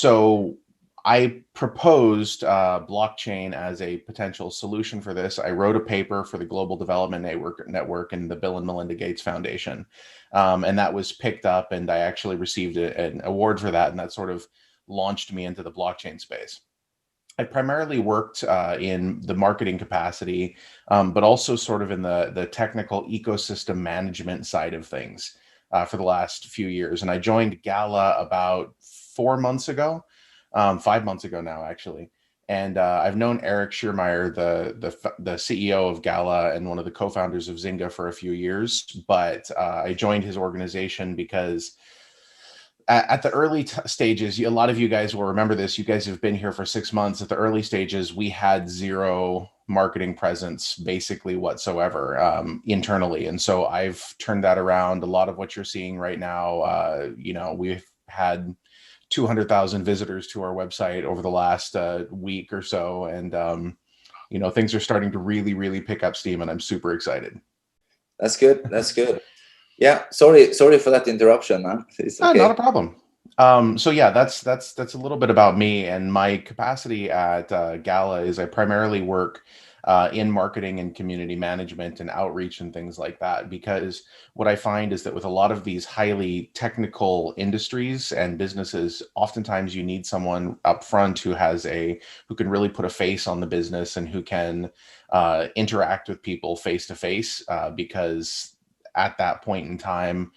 So I proposed blockchain as a potential solution for this. I wrote a paper for the Global Development Network and the Bill and Melinda Gates Foundation, and that was picked up, and I actually received an award for that, and that sort of launched me into the blockchain space. I primarily worked in the marketing capacity, but also sort of in the technical ecosystem management side of things for the last few years. And I joined Gala about 4 months ago, 5 months ago now, actually. And I've known Eric Schiermeyer, the CEO of Gala and one of the co-founders of Zynga, for a few years. But I joined his organization because at the early stages, a lot of you guys will remember this. You guys have been here for 6 months. At the early stages, we had zero marketing presence basically whatsoever internally. And so I've turned that around. A lot of what you're seeing right now, we've had 200,000 visitors to our website over the last week or so. And, things are starting to really, really pick up steam, and I'm super excited. That's good. That's good. Yeah, sorry for that interruption, man. It's okay. Not a problem. So yeah, that's a little bit about me, and my capacity at Gala is I primarily work in marketing and community management and outreach and things like that. Because what I find is that with a lot of these highly technical industries and businesses, oftentimes you need someone up front who can really put a face on the business and who can interact with people face to face, because at that point in time,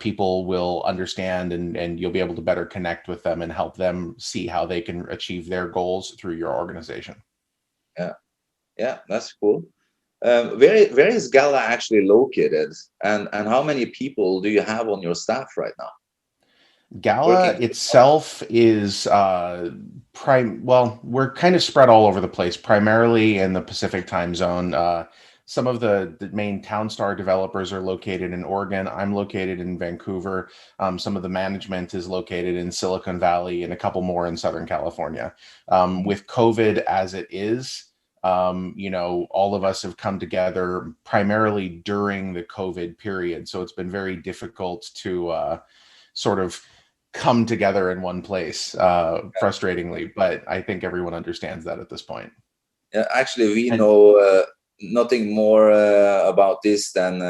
people will understand, and you'll be able to better connect with them and help them see how they can achieve their goals through your organization. Yeah, that's cool. Where is Gala actually located, and how many people do you have on your staff right now? Gala itself is we're kind of spread all over the place, primarily in the Pacific time zone. Some of the main Townstar developers are located in Oregon. I'm located in Vancouver. Some of the management is located in Silicon Valley, and a couple more in Southern California. With COVID as it is, all of us have come together primarily during the COVID period. So it's been very difficult to sort of come together in one place, frustratingly, but I think everyone understands that at this point. Yeah, actually, we know nothing more about this than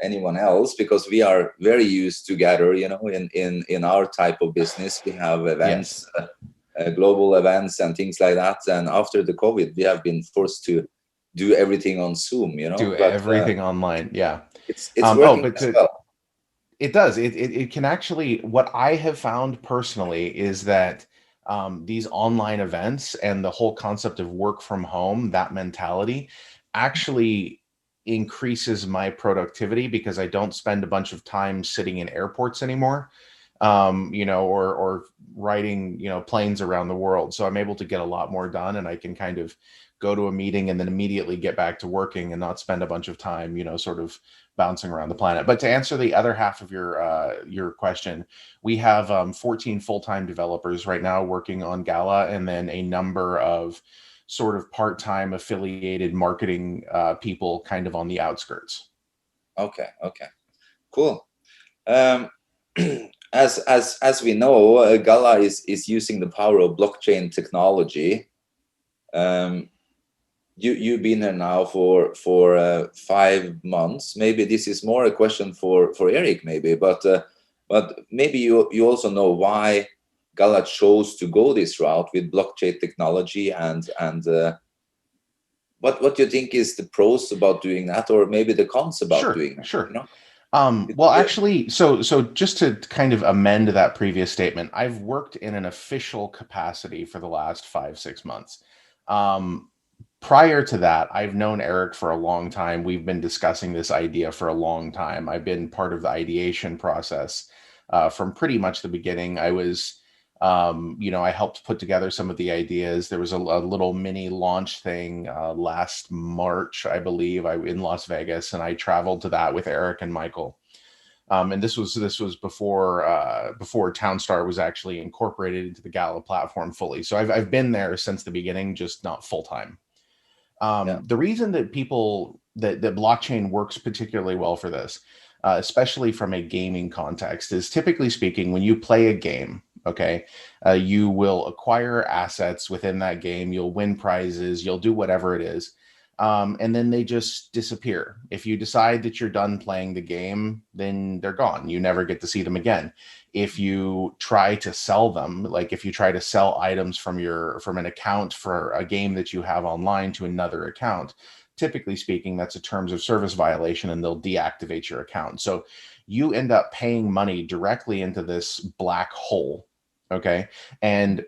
anyone else, because we are very used to gather, in our type of business. We have events, yes. Global events and things like that. And after the COVID, we have been forced to do everything on Zoom, do everything online. Yeah. It's working as well. It does. It can actually, what I have found personally is that these online events and the whole concept of work from home, that mentality actually increases my productivity, because I don't spend a bunch of time sitting in airports anymore, or riding, planes around the world. So I'm able to get a lot more done, and I can kind of go to a meeting and then immediately get back to working and not spend a bunch of time, sort of bouncing around the planet. But to answer the other half of your question, we have 14 full-time developers right now working on Gala, and then a number of sort of part-time affiliated marketing people kind of on the outskirts. Okay, cool. As we know, Gala is using the power of blockchain technology. You've been here now for 5 months. Maybe this is more a question for Eric, maybe, but maybe you also know why Gala chose to go this route with blockchain technology, and what do you think is the pros about doing that, or maybe the cons about doing that? Sure. Well, actually, so just to kind of amend that previous statement, I've worked in an official capacity for the last 5-6 months. Prior to that, I've known Eric for a long time. We've been discussing this idea for a long time. I've been part of the ideation process from pretty much the beginning. I was, I helped put together some of the ideas. There was a little mini launch thing last March, I believe, in Las Vegas, and I traveled to that with Eric and Michael. And this was before Townstar was actually incorporated into the Gala platform fully. So I've been there since the beginning, just not full time. The reason that that blockchain works particularly well for this, especially from a gaming context, is typically speaking, when you play a game, Okay. You will acquire assets within that game. You'll win prizes. You'll do whatever it is. And then they just disappear. If you decide that you're done playing the game, then they're gone. You never get to see them again. If you try to sell them, like if you try to sell items from an account for a game that you have online to another account, typically speaking, that's a terms of service violation and they'll deactivate your account. So you end up paying money directly into this black hole. Okay. And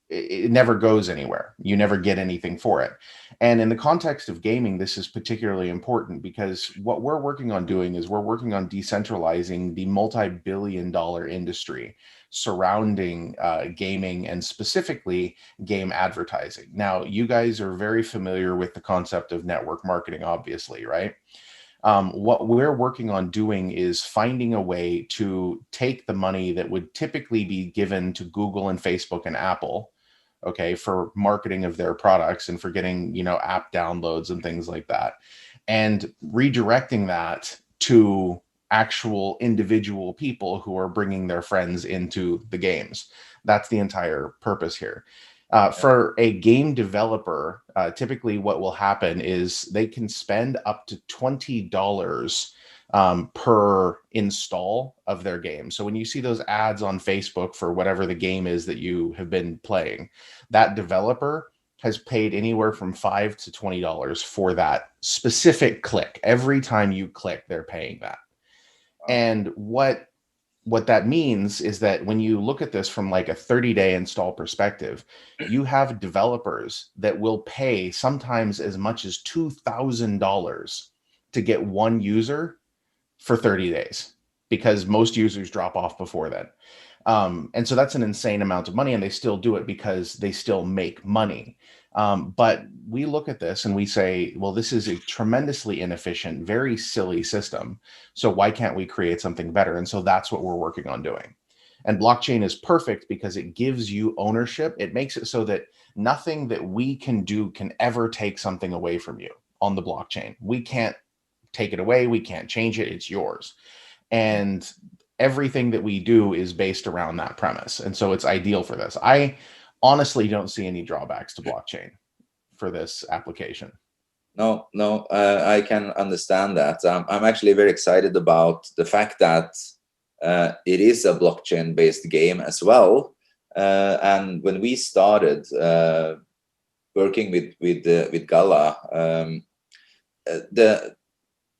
it never goes anywhere. You never get anything for it. And in the context of gaming, this is particularly important because what we're working on doing is we're working on decentralizing the multi-billion-dollar industry surrounding gaming and specifically game advertising. Now, you guys are very familiar with the concept of network marketing, obviously, right? What we're working on doing is finding a way to take the money that would typically be given to Google and Facebook and Apple, okay, for marketing of their products and for getting, app downloads and things like that, and redirecting that to actual individual people who are bringing their friends into the games. That's the entire purpose here. For a game developer, typically what will happen is they can spend up to $20 per install of their game. So when you see those ads on Facebook for whatever the game is that you have been playing, that developer has paid anywhere from $5 to $20 for that specific click. Every time you click, they're paying that. And what that means is that when you look at this from like a 30-day install perspective, you have developers that will pay sometimes as much as $2,000 to get one user for 30 days because most users drop off before then. And so that's an insane amount of money, and they still do it because they still make money. But we look at this and we say, well, this is a tremendously inefficient, very silly system. So why can't we create something better? And so that's what we're working on doing. And blockchain is perfect because it gives you ownership. It makes it so that nothing that we can do can ever take something away from you on the blockchain. We can't take it away. We can't change it. It's yours. And everything that we do is based around that premise. And so it's ideal for this. I honestly don't see any drawbacks to blockchain for this application. No, no, I can understand that. I'm actually very excited about the fact that it is a blockchain-based game as well. And when we started working with Gala, the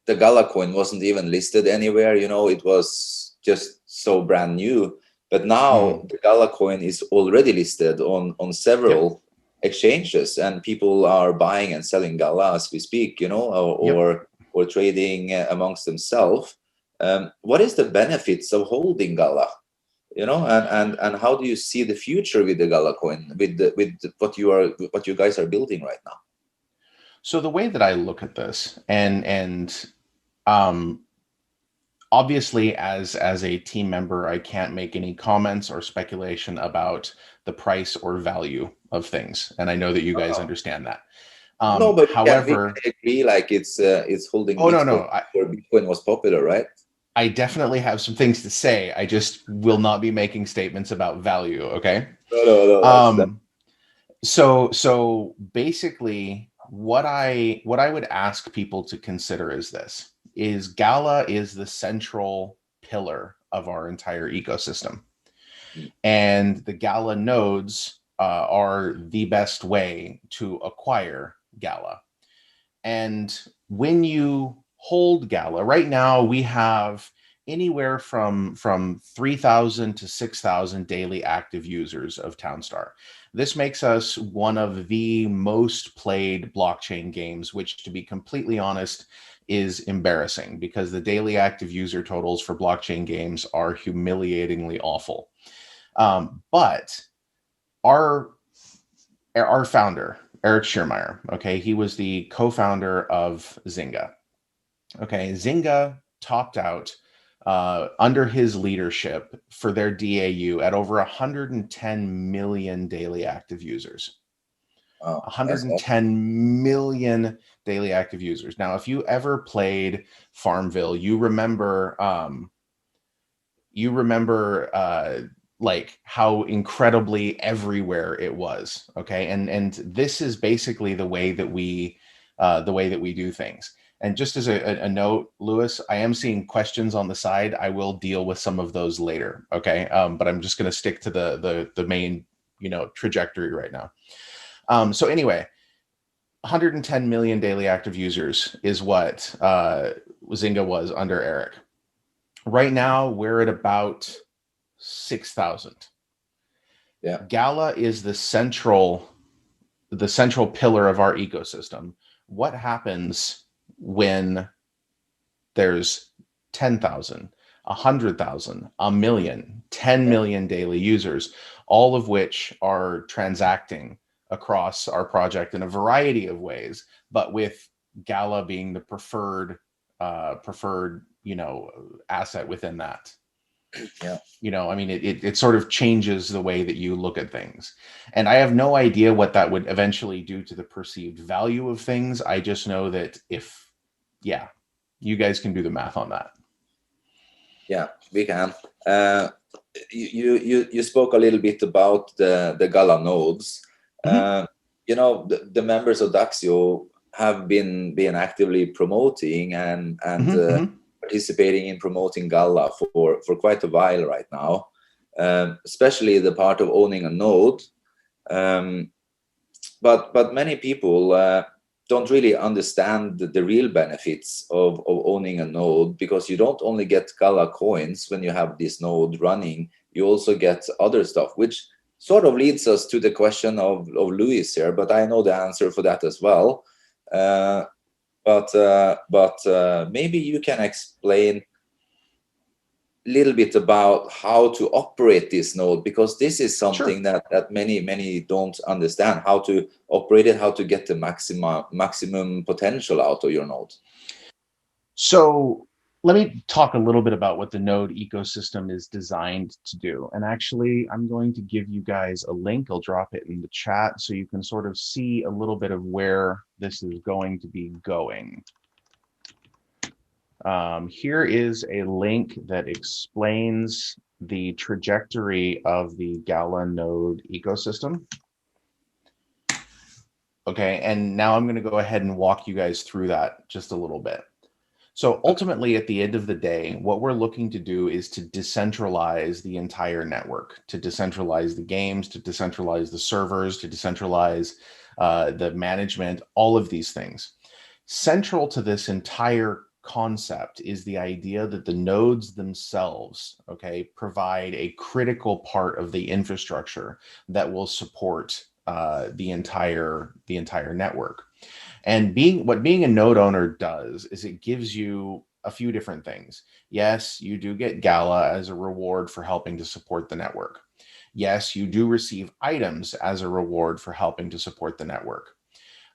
Gala coin wasn't even listed anywhere. It was just so brand new. But now the Gala coin is already listed on several exchanges, and people are buying and selling Gala as we speak, or trading amongst themselves. What is the benefits of holding Gala? And how do you see the future with the Gala coin, with what you guys are building right now? So the way that I look at this, and obviously as a team member, I can't make any comments or speculation about the price or value of things, and I know that you guys understand that. No, but However, we can agree, like it's holding oh no, Bitcoin, no, where Bitcoin was popular, right? I definitely have some things to say. I just will not be making statements about value. Okay. No, that's So basically what I would ask people to consider is this: is Gala is the central pillar of our entire ecosystem. And the Gala nodes are the best way to acquire Gala. And when you hold Gala, right now we have anywhere from 3,000 to 6,000 daily active users of Townstar. This makes us one of the most played blockchain games, which, to be completely honest, is embarrassing because the daily active user totals for blockchain games are humiliatingly awful. But our founder, Eric Schiermeier, okay, he was the co-founder of Zynga. Okay, Zynga topped out under his leadership for their DAU at over 110 million daily active users. Wow, that's awesome. 110 million daily active users. Now, if you ever played Farmville, you remember like how incredibly everywhere it was. Okay, and this is basically the way that we do things. And just as a note, Lewis, I am seeing questions on the side. I will deal with some of those later. Okay, but I'm just going to stick to the main trajectory right now. So anyway, 110 million daily active users is what Zynga was under Eric. Right now, we're at about 6,000. Yeah. Gala is the central pillar of our ecosystem. What happens when there's 10,000, 100,000, a million, 10 million daily users, all of which are transacting across our project in a variety of ways, but with Gala being the preferred asset within that. Yeah. I mean, it sort of changes the way that you look at things. And I have no idea what that would eventually do to the perceived value of things. I just know that you guys can do the math on that. Yeah, we can. You spoke a little bit about the Gala nodes. Mm-hmm. The members of Daxio have been actively promoting and Mm-hmm. participating in promoting Gala for quite a while right now, especially the part of owning a node. But many people don't really understand the real benefits of owning a node, because you don't only get Gala coins when you have this node running, you also get other stuff, which sort of leads us to the question of Louis here, but I know the answer for that as well. But maybe you can explain a little bit about how to operate this node, because this is something Sure. that many don't understand, how to operate it, how to get the maximum potential out of your node. So let me talk a little bit about what the node ecosystem is designed to do. And actually, I'm going to give you guys a link. I'll drop it in the chat so you can sort of see a little bit of where this is going to be going. Here is a link that explains the trajectory of the Gala node ecosystem. Okay, and now I'm going to go ahead and walk you guys through that just a little bit. So ultimately, at the end of the day, what we're looking to do is to decentralize the entire network, to decentralize the games, to decentralize the servers, to decentralize the management, all of these things. Central to this entire concept is the idea that the nodes themselves, okay, provide a critical part of the infrastructure that will support the entire network. And being a node owner does is it gives you a few different things. Yes, you do get Gala as a reward for helping to support the network. Yes, you do receive items as a reward for helping to support the network.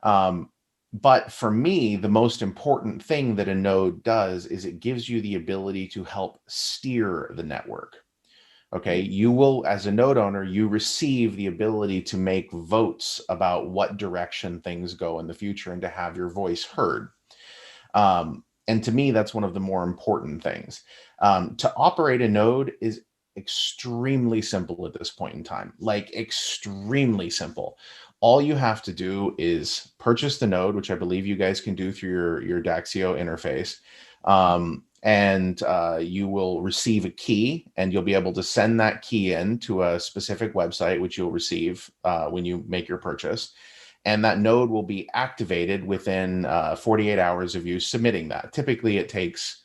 But for me, the most important thing that a node does is it gives you the ability to help steer the network. Okay, you will, as a node owner, you receive the ability to make votes about what direction things go in the future and to have your voice heard. And to me, that's one of the more important things. To operate a node is extremely simple at this point in time, like extremely simple. All you have to do is purchase the node, which I believe you guys can do through your Daxio interface. And you will receive a key, and you'll be able to send that key in to a specific website, which you'll receive when you make your purchase. And that node will be activated within 48 hours of you submitting that. Typically, it takes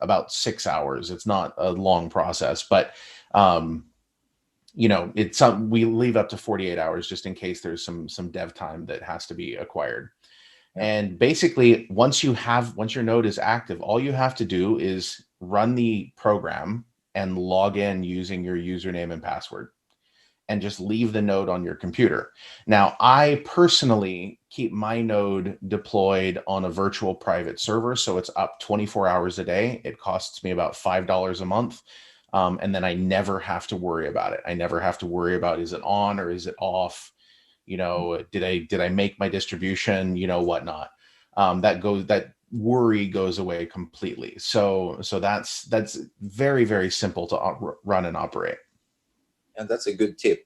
about 6 hours. It's not a long process, but we leave up to 48 hours just in case there's some dev time that has to be acquired. And basically, once your node is active, all you have to do is run the program and log in using your username and password, and just leave the node on your computer. Now, I personally keep my node deployed on a virtual private server, so it's up 24 hours a day. It costs me about $5 a month. And then I never have to worry about it. I never have to worry about, is it on or is it off? Did I make my distribution, whatnot. That worry goes away completely. So that's very, very simple to run and operate. And that's a good tip,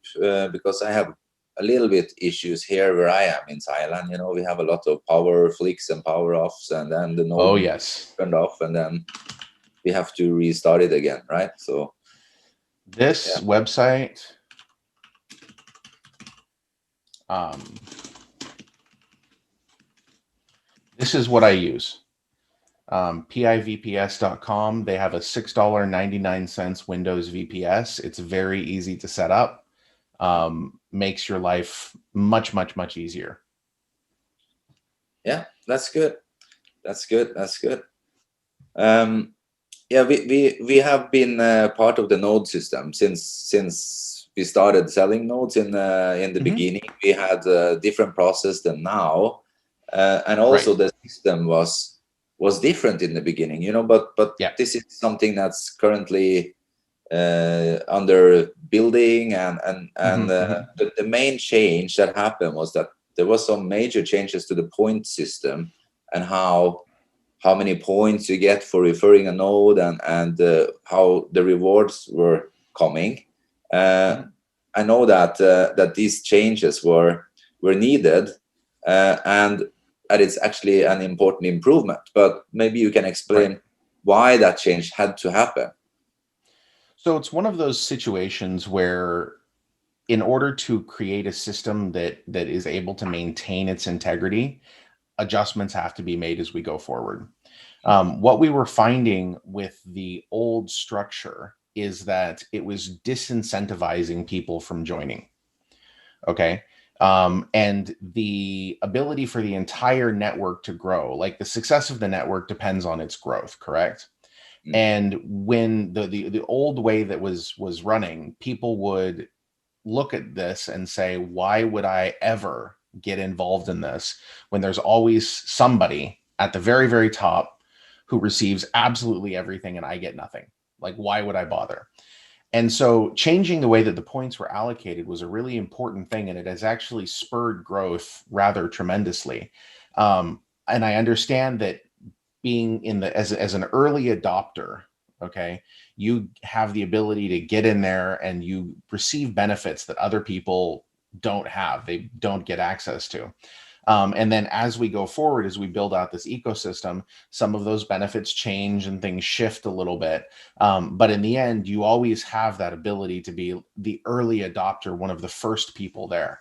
because I have a little bit issues here where I am in Thailand. You know, we have a lot of power flicks and power offs, and then the Oh, node yes. turned off, and then we have to restart it again, right? So This yeah. website, this is what I use. PIVPS.com. They have a $6.99 Windows VPS. It's very easy to set up. Makes your life much, much, much easier. Yeah, that's good. That's good. That's good. Yeah, we have been part of the node system since we started selling nodes in the beginning. We had a different process than now, and also Right. the system was different in the beginning. You know, but Yeah. this is something that's currently under building, and the main change that happened was that there was some major changes to the point system and how many points you get for referring a node, and how the rewards were coming. I know that that these changes were needed, and that it's actually an important improvement. But maybe you can explain Right. why that change had to happen. So it's one of those situations where, in order to create a system that is able to maintain its integrity, adjustments have to be made as we go forward. What we were finding with the old structure is that it was disincentivizing people from joining. Okay. And the ability for the entire network to grow, like the success of the network depends on its growth, correct? Mm. And when the old way that was running, people would look at this and say, why would I ever get involved in this when there's always somebody at the very, very top who receives absolutely everything and I get nothing? Like, why would I bother? And so changing the way that the points were allocated was a really important thing, and it has actually spurred growth rather tremendously. And I understand that being in the as an early adopter, okay, you have the ability to get in there and you receive benefits that other people don't have, they don't get access to. And then as we go forward, as we build out this ecosystem, some of those benefits change and things shift a little bit. But in the end, you always have that ability to be the early adopter, one of the first people there.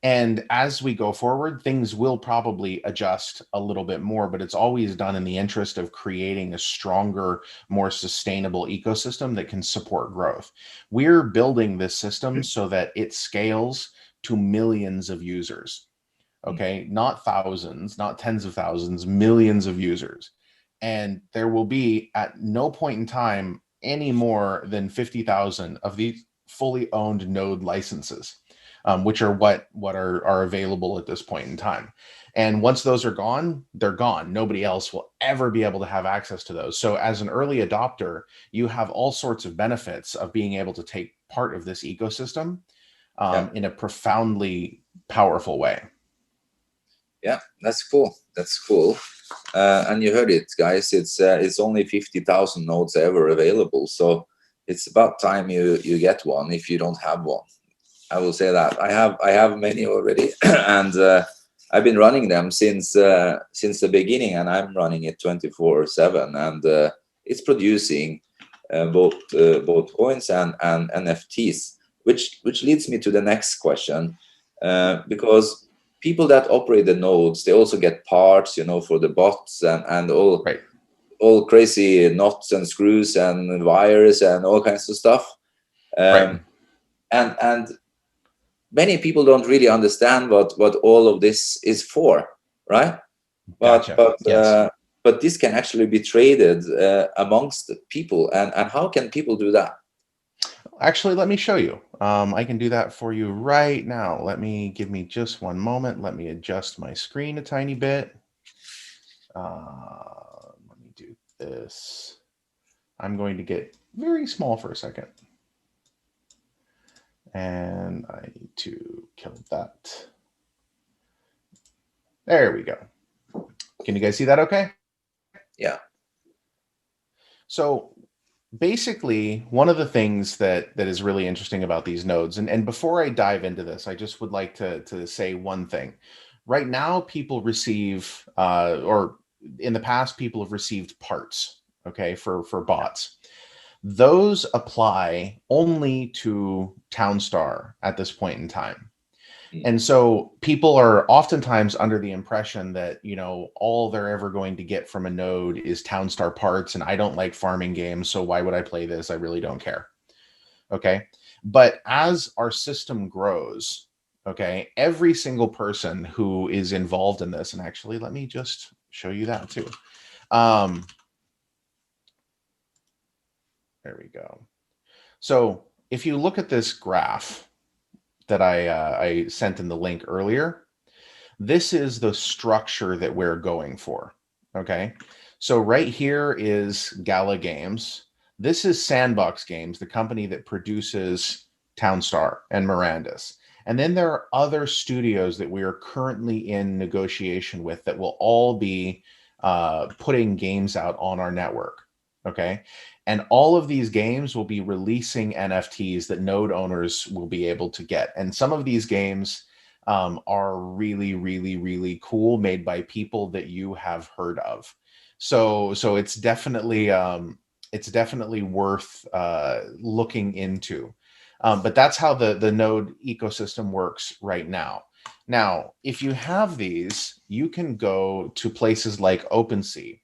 And as we go forward, things will probably adjust a little bit more, but it's always done in the interest of creating a stronger, more sustainable ecosystem that can support growth. We're building this system so that it scales to millions of users. Okay, not thousands, not tens of thousands, millions of users. And there will be at no point in time any more than 50,000 of these fully owned node licenses, which are what are available at this point in time. And once those are gone, they're gone. Nobody else will ever be able to have access to those. So as an early adopter, you have all sorts of benefits of being able to take part of this ecosystem Yeah. in a profoundly powerful way. Yeah, that's cool. That's cool. And you heard it, guys. It's only 50,000 nodes ever available. So it's about time you get one if you don't have one. I will say that I have many already, and I've been running them since the beginning, and I'm running it 24/7, and it's producing both coins and NFTs, which leads me to the next question, because people that operate the nodes, they also get parts, for the bots and all Right. all crazy knots and screws and wires and all kinds of stuff. Right. And many people don't really understand what all of this is for, right? But Gotcha. but Yes. but this can actually be traded amongst the people, and how can people do that? Actually, let me show you. I can do that for you right now. Give me just one moment. Let me adjust my screen a tiny bit. Let me do this. I'm going to get very small for a second. And I need to kill that. There we go. Can you guys see that okay? Yeah. So basically, one of the things that is really interesting about these nodes, and before I dive into this, I just would like to say one thing. Right now, people receive, or in the past, people have received parts, okay, for Yeah. bots. Those apply only to Townstar at this point in time. Mm. And so people are oftentimes under the impression that, all they're ever going to get from a node is Townstar parts. And I don't like farming games. So why would I play this? I really don't care. Okay. But as our system grows, okay, every single person who is involved in this, and actually, let me just show you that too. Um, there we go. So if you look at this graph that I sent in the link earlier, this is the structure that we're going for. Okay. So right here is Gala Games. This is Sandbox Games, the company that produces Townstar and Miranda's. And then there are other studios that we are currently in negotiation with that will all be putting games out on our network. Okay. And all of these games will be releasing NFTs that node owners will be able to get. And some of these games are really, really, really cool, made by people that you have heard of. So it's definitely worth looking into. But that's how the node ecosystem works right now. Now, if you have these, you can go to places like OpenSea.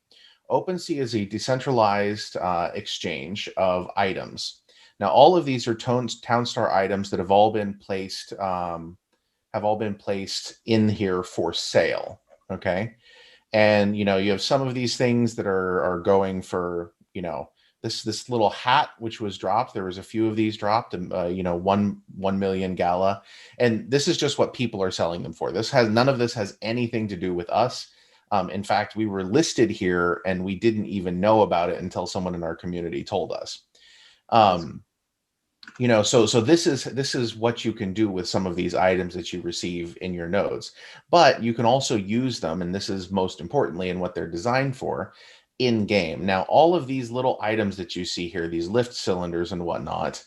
OpenSea is a decentralized exchange of items. Now, all of these are Townstar items that have all been placed in here for sale. Okay. And you have some of these things that are going for, this little hat which was dropped. There was a few of these dropped, and 1 million Gala. And this is just what people are selling them for. None of this has anything to do with us. In fact, we were listed here and we didn't even know about it until someone in our community told us. That's Um, so this is what you can do with some of these items that you receive in your nodes, but you can also use them, and this is most importantly in what they're designed for, in game. Now, all of these little items that you see here, these lift cylinders and whatnot,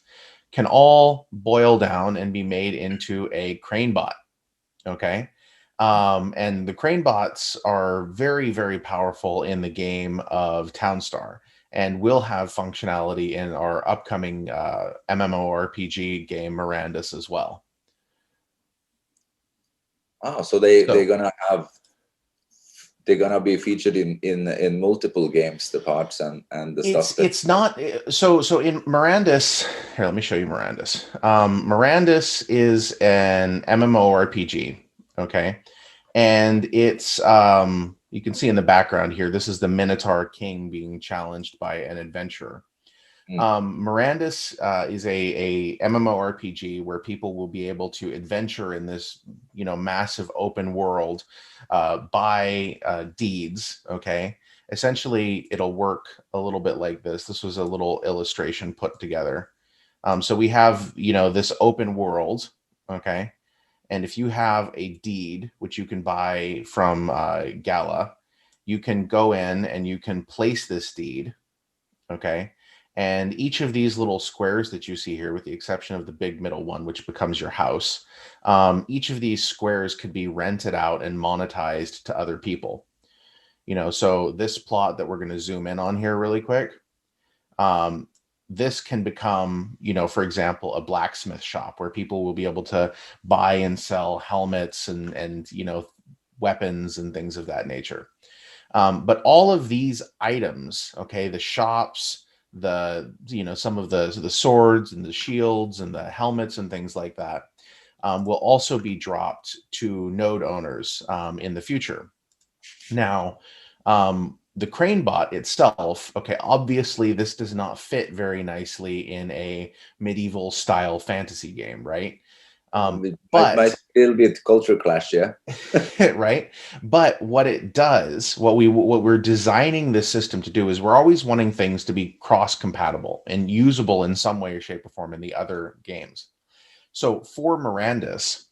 can all boil down and be made into a crane bot. Okay. And the crane bots are very, very powerful in the game of Townstar and will have functionality in our upcoming MMORPG game Mirandus as well. so they're So gonna be featured in multiple games, the parts and the stuff that. it's not so in Mirandus. Here, let me show you Mirandus. Mirandus is an MMORPG. Okay. And it's you can see in the background here, this is the Minotaur King being challenged by an adventurer. Mm. Mirandus is a MMORPG where people will be able to adventure in this massive open world by deeds. Okay, essentially it'll work a little bit like this. This was a little illustration put together. So we have this open world. Okay, and if you have a deed, which you can buy from Gala, you can go in and you can place this deed. Okay. And each of these little squares that you see here, with the exception of the big middle one, which becomes your house, each of these squares could be rented out and monetized to other people. So this plot that we're going to zoom in on here really quick, um, this can become, for example, a blacksmith shop where people will be able to buy and sell helmets and weapons and things of that nature. But all of these items, okay, the shops, some of the swords and the shields and the helmets and things like that, will also be dropped to node owners in the future. Now, the crane bot itself, okay, obviously this does not fit very nicely in a medieval style fantasy game, right? It might But a little bit culture clash, yeah. right, but what we're designing this system to do is we're always wanting things to be cross compatible and usable in some way or shape or form in the other games. So for Mirandus,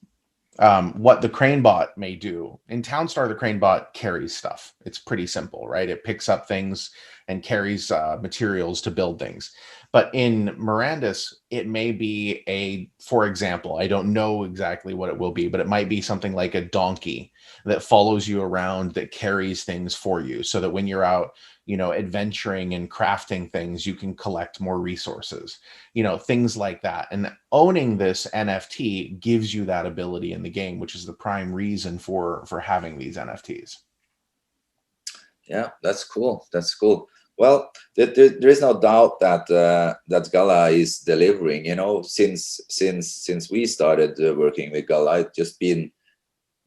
what the crane bot may do in Townstar, the crane bot carries stuff. It's pretty simple, right? It picks up things and carries materials to build things. But in Mirandus, it may be for example, I don't know exactly what it will be, but it might be something like a donkey that follows you around, that carries things for you, so that when you're out, adventuring and crafting things, you can collect more resources, things like that. And owning this NFT gives you that ability in the game, which is the prime reason for having these NFTs. Yeah, that's cool. That's cool. Well, there is no doubt that that Gala is delivering. Since we started working with Gala, it's just been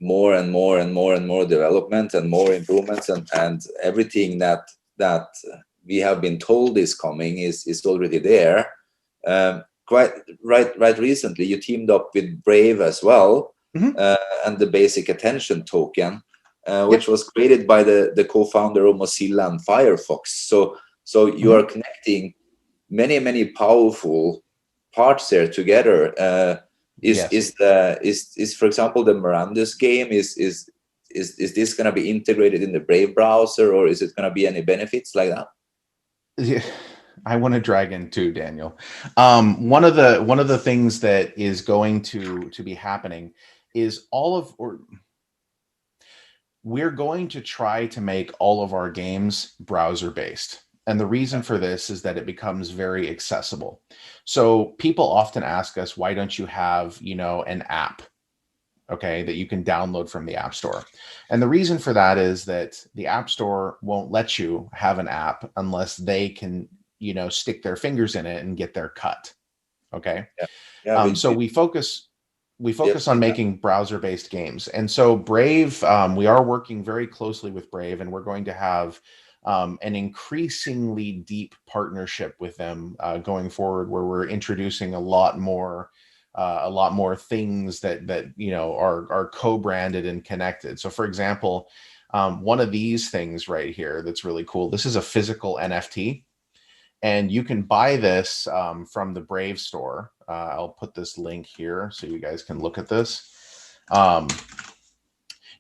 more and more and more and more development and more improvements, and everything that we have been told is coming is already there. Quite right recently, you teamed up with Brave as well, Mm-hmm. and the basic attention token, which Yep. was created by the co-founder of Mozilla and Firefox. So you Mm-hmm. are connecting many powerful parts there together. Yes. Is for example the Mirandus game, is this going to be integrated in the Brave browser, or is it going to be any benefits like that? Yeah, I want to drag in too, Daniel. One of the things that is going to be happening is we're going to try to make all of our games browser based. And the reason for this is that it becomes very accessible. So people often ask us, why don't you have, an app, okay, that you can download from the App Store? And the reason for that is that the App Store won't let you have an app unless they can, stick their fingers in it and get their cut. Okay. Yeah, yeah, So we yes, focus on making browser-based games, and so Brave, we are working very closely with Brave, and we're going to have an increasingly deep partnership with them going forward, where we're introducing a lot more things that are co-branded and connected. So, for example, one of these things right here that's really cool. This is a physical NFT, and you can buy this from the Brave store. I'll put this link here so you guys can look at this.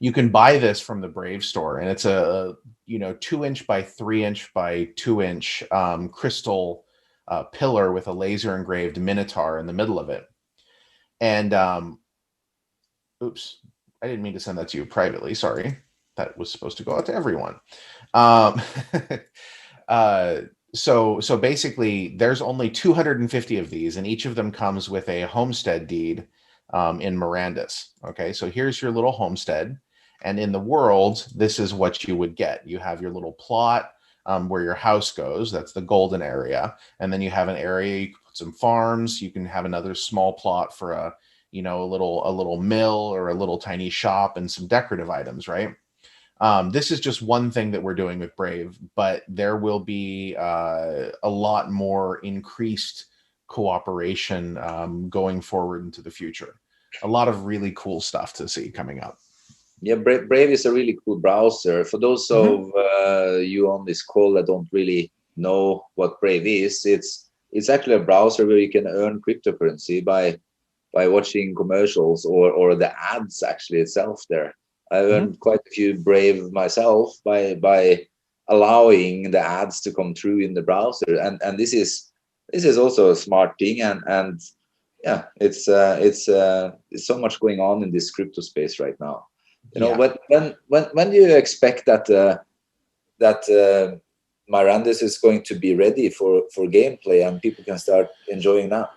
You can buy this from the Brave store, and it's a 2-inch by 3-inch by 2-inch crystal pillar with a laser engraved minotaur in the middle of it. And oops, I didn't mean to send that to you privately. Sorry, that was supposed to go out to everyone. Um, uh, so basically, there's only 250 of these, and each of them comes with a homestead deed in Mirandus. Okay, so here's your little homestead, and in the world, this is what you would get. You have your little plot where your house goes. That's the golden area, and then you have an area you can put some farms. You can have another small plot for a little mill or a little tiny shop and some decorative items, right? This is just one thing that we're doing with Brave, but there will be a lot more increased cooperation going forward into the future. A lot of really cool stuff to see coming up. Yeah, Brave is a really cool browser. For those Mm-hmm. of you on this call that don't really know what Brave is, it's actually a browser where you can earn cryptocurrency by watching commercials or the ads actually itself there. I Mm-hmm. earned quite a few Brave myself by allowing the ads to come through in the browser, and this is also a smart thing, and yeah, it's so much going on in this crypto space right now. Yeah. When do you expect that Mirandus is going to be ready for gameplay and people can start enjoying that?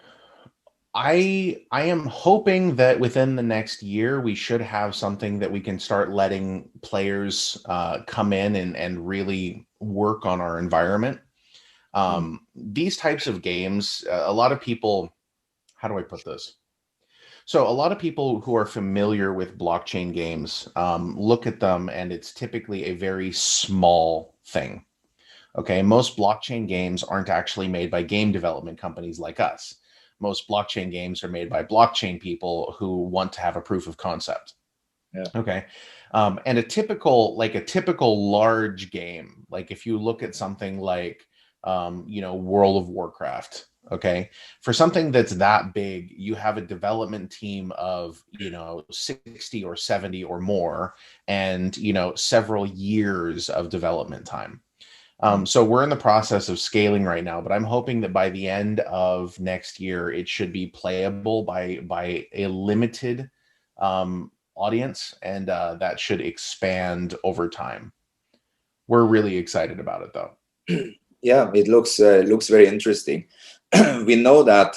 I am hoping that within the next year we should have something that we can start letting players come in and really work on our environment. Hmm. These types of games, a lot of people, how do I put this? So, a lot of people who are familiar with blockchain games look at them, and it's typically a very small thing. Okay, most blockchain games aren't actually made by game development companies like us. Most blockchain games are made by blockchain people who want to have a proof of concept. Yeah. Okay. And a typical large game, like if you look at something like, World of Warcraft, okay, for something that's that big, you have a development team of, 60 or 70 or more, and, several years of development time. So we're in the process of scaling right now, but I'm hoping that by the end of next year, it should be playable by a limited audience, and that should expand over time. We're really excited about it, though. Yeah, it looks very interesting. We know that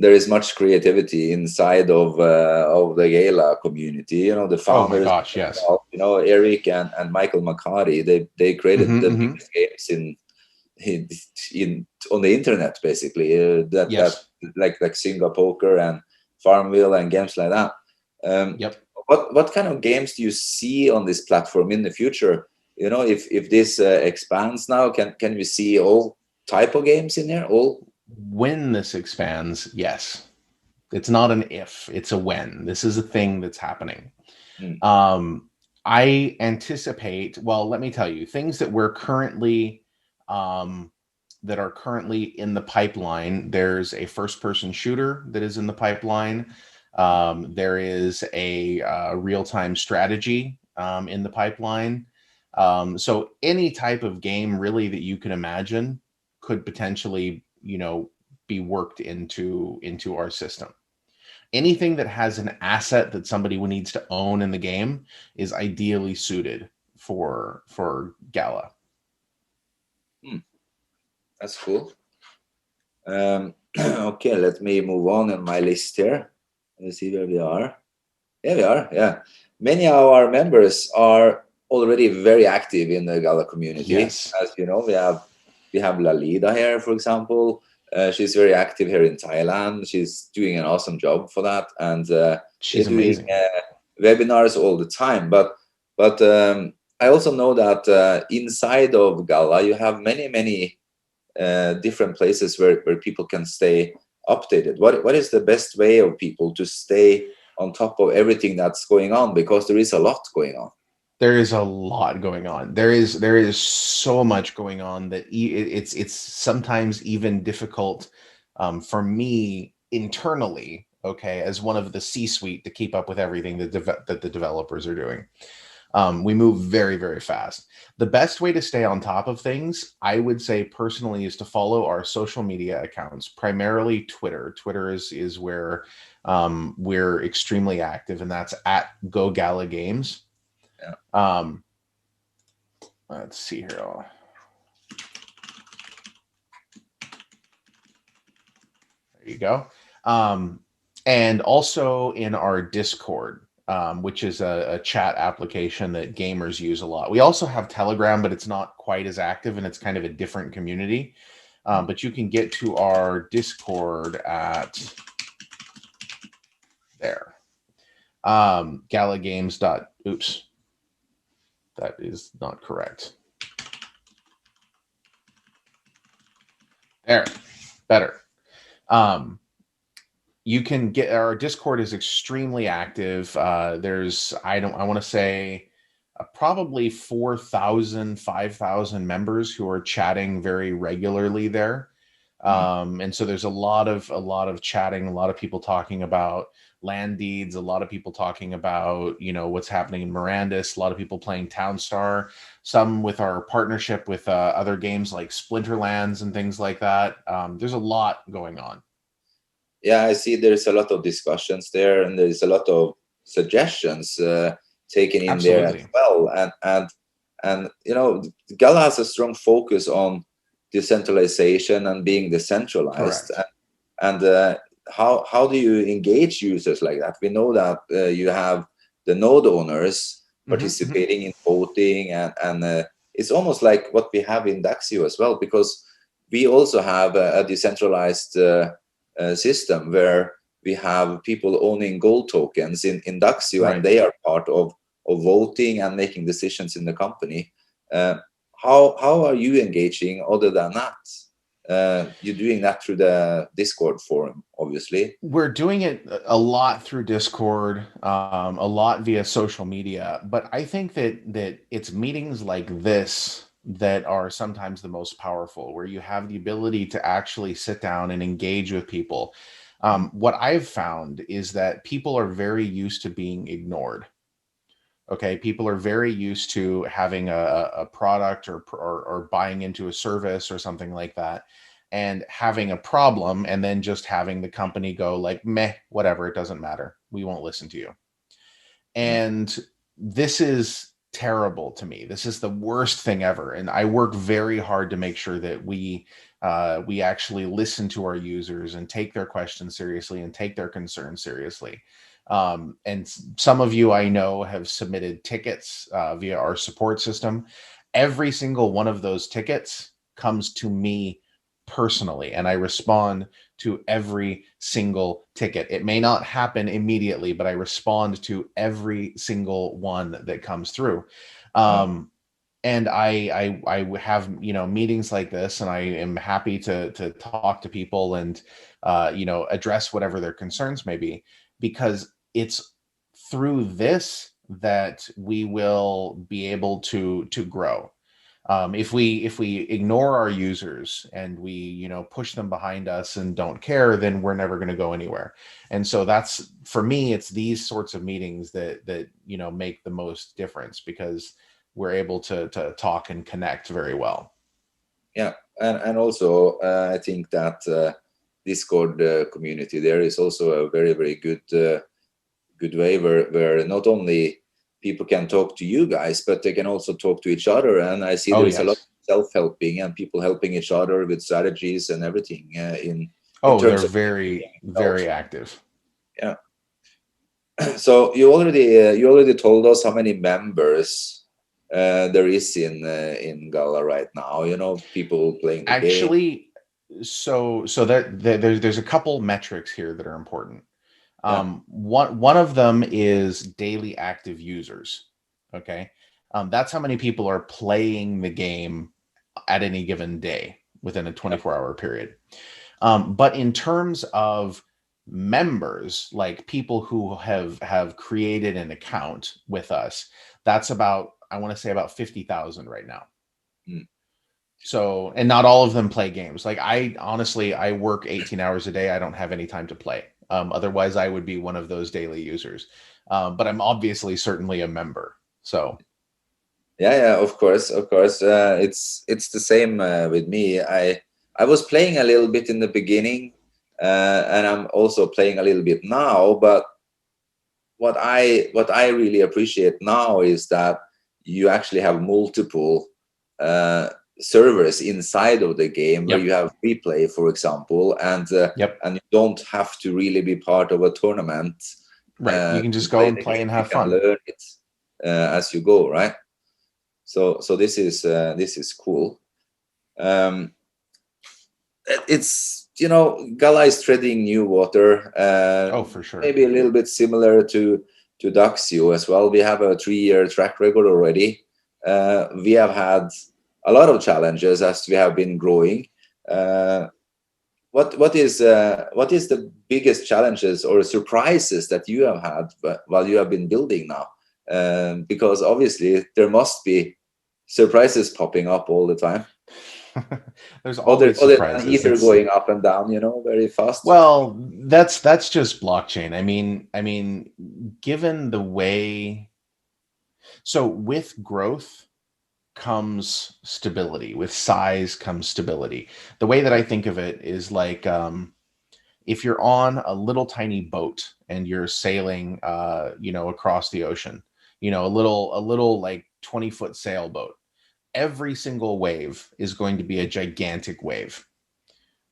there is much creativity inside of the Gala community. You know, the Oh my founders, gosh, yes. you know, Eric and Michael Makari, they created the Hmm. biggest games in, in on the internet, basically. That Yes. like Singa Poker and Farmville and games like that. Um, Yep. what kind of games do you see on this platform in the future? You know, if this expands now, can we see all type of games in there? All When this expands, yes. It's not an if, it's a when. This is a thing that's happening. mm, Um, I anticipate, well, let me tell you, things that we're currently that are currently in the pipeline. There's a first-person shooter that is in the pipeline. There is a real-time strategy in the pipeline. So any type of game really that you can imagine could potentially, be worked into our system. Anything that has an asset that somebody needs to own in the game is ideally suited for Gala. mm, that's cool. Okay, let me move on in my list here. Let's see where we are. Yeah, we are. Yeah, many of our members are already very active in the Gala community. Yes, As you know, we have Lalida here, for example. She's very active here in Thailand. She's doing an awesome job for that, and they're she's doing amazing. webinars all the time. But I also know that inside of Gala, you have many different places where people can stay updated. What is the best way of people to stay on top of everything that's going on, because there is a lot going on? There is a lot going on. There is so much going on that it's sometimes even difficult for me internally, okay, as one of the C-suite to keep up with everything that the developers are doing. We move very, very fast. The best way to stay on top of things, I would say personally, is to follow our social media accounts, primarily Twitter. Twitter is where we're extremely active, and that's at Go Gala Games. Yeah. Um, let's see here. There you go. And also in our Discord, which is a chat application that gamers use a lot. We also have Telegram, but it's not quite as active and it's kind of a different community. But you can get to our Discord at there. Gala Games. Oops. That is not correct. There. Better. You can get our Discord is extremely active. There's I want to say probably 4,000, 5,000 members who are chatting very regularly there. And so there's a lot of chatting, a lot of people talking about land deeds, a lot of people talking about what's happening in Mirandus, a lot of people playing Townstar, some with our partnership with other games like Splinterlands and things like that. There's a lot going on. Yeah, I see there's a lot of discussions there, and there's a lot of suggestions taken in there as Absolutely. well. And Gala has a strong focus on decentralization and being decentralized. Correct. And how do you engage users like that? We know that you have the node owners Hmm. participating in voting, and it's almost like what we have in Daxio as well, because we also have a decentralized system where we have people owning gold tokens in Daxio, and Right. they are part of voting and making decisions in the company. Uh, how are you engaging other than that? You're doing that through the Discord forum, obviously. We're doing it a lot through Discord, a lot via social media, but I think that it's meetings like this that are sometimes the most powerful, where you have the ability to actually sit down and engage with people. What I've found is that people are very used to being ignored. Okay, people are very used to having a product or buying into a service or something like that, and having a problem, and then just having the company go like, meh, whatever, it doesn't matter. We won't listen to you. Mm. And this is terrible to me. This is the worst thing ever. And I work very hard to make sure that we actually listen to our users and take their questions seriously and take their concerns seriously. And some of you I know have submitted tickets via our support system. Every single one of those tickets comes to me personally, and I respond to every single ticket. It may not happen immediately, but I respond to every single one that comes through. Wow. And I have, you know, meetings like this, and I am happy to talk to people and you know, address whatever their concerns may be, because it's through this that we will be able to grow. If we ignore our users and we, you know, push them behind us and don't care, then we're never going to go anywhere. And so that's, for me, it's these sorts of meetings that you know, make the most difference, because we're able to talk and connect very well. Yeah, and also I think that Discord community there is also a very very good way where not only people can talk to you guys, but they can also talk to each other. And I see Oh there is a lot yes. of self-helping and people helping each other with strategies and everything in Oh, they're terms of the very game itself. very active. Yeah. So you already told us how many members there is in Gala right now. You know, people playing the game. Actually, so there's a couple metrics here that are important. Yeah. One of them is daily active users. Okay, that's how many people are playing the game at any given day within a Yeah. 24-hour period. But in terms of members, like people who have created an account with us, that's about, I want to say, about 50,000 right now. Mm. So, and not all of them play games. Like, I honestly, I work 18 hours a day. I don't have any time to play. Otherwise, I would be one of those daily users. But I'm obviously certainly a member. So, Yeah, yeah, of course, of course. It's the same with me. I was playing a little bit in the beginning, and I'm also playing a little bit now. But what I really appreciate now is that you actually have multiple uh, servers inside of the game where yep, you have free play, for example, yep, and you don't have to really be part of a tournament right. You can to just go play and the play game. and You have can fun. learn it as you go, right? So this is cool. Um, it's, you know, Gala is treading new water, Oh, for sure. maybe a little bit similar to Daxio as well. We have a 3-year track record already. We have had a lot of challenges as we have been growing. Uh, what is the biggest challenges or surprises that you have had while you have been building now? Because obviously there must be surprises popping up all the time. There's always Other than surprises. Ether It's, going up and down, you know, very fast. well, that's just blockchain. I mean, given the way, so with growth comes stability. With size comes stability. The way that I think of it is like, if you're on a little tiny boat and you're sailing, you know, across the ocean, you know, a little like 20-foot sailboat. Every single wave is going to be a gigantic wave.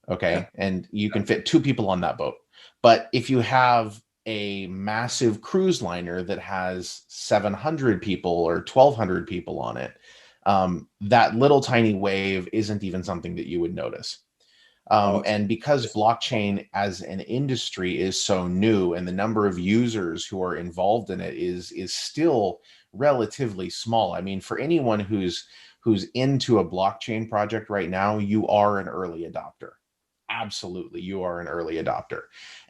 Yeah. Okay, and you can fit two people on that boat. But if you have a massive cruise liner that has 700 people or 1,200 people on it, that little tiny wave isn't even something that you would notice. Oh, And because blockchain as an industry is so new, and the number of users who are involved in it is still relatively small. I mean, for anyone who's into a blockchain project right now, you are an early adopter. Absolutely, you are an early adopter.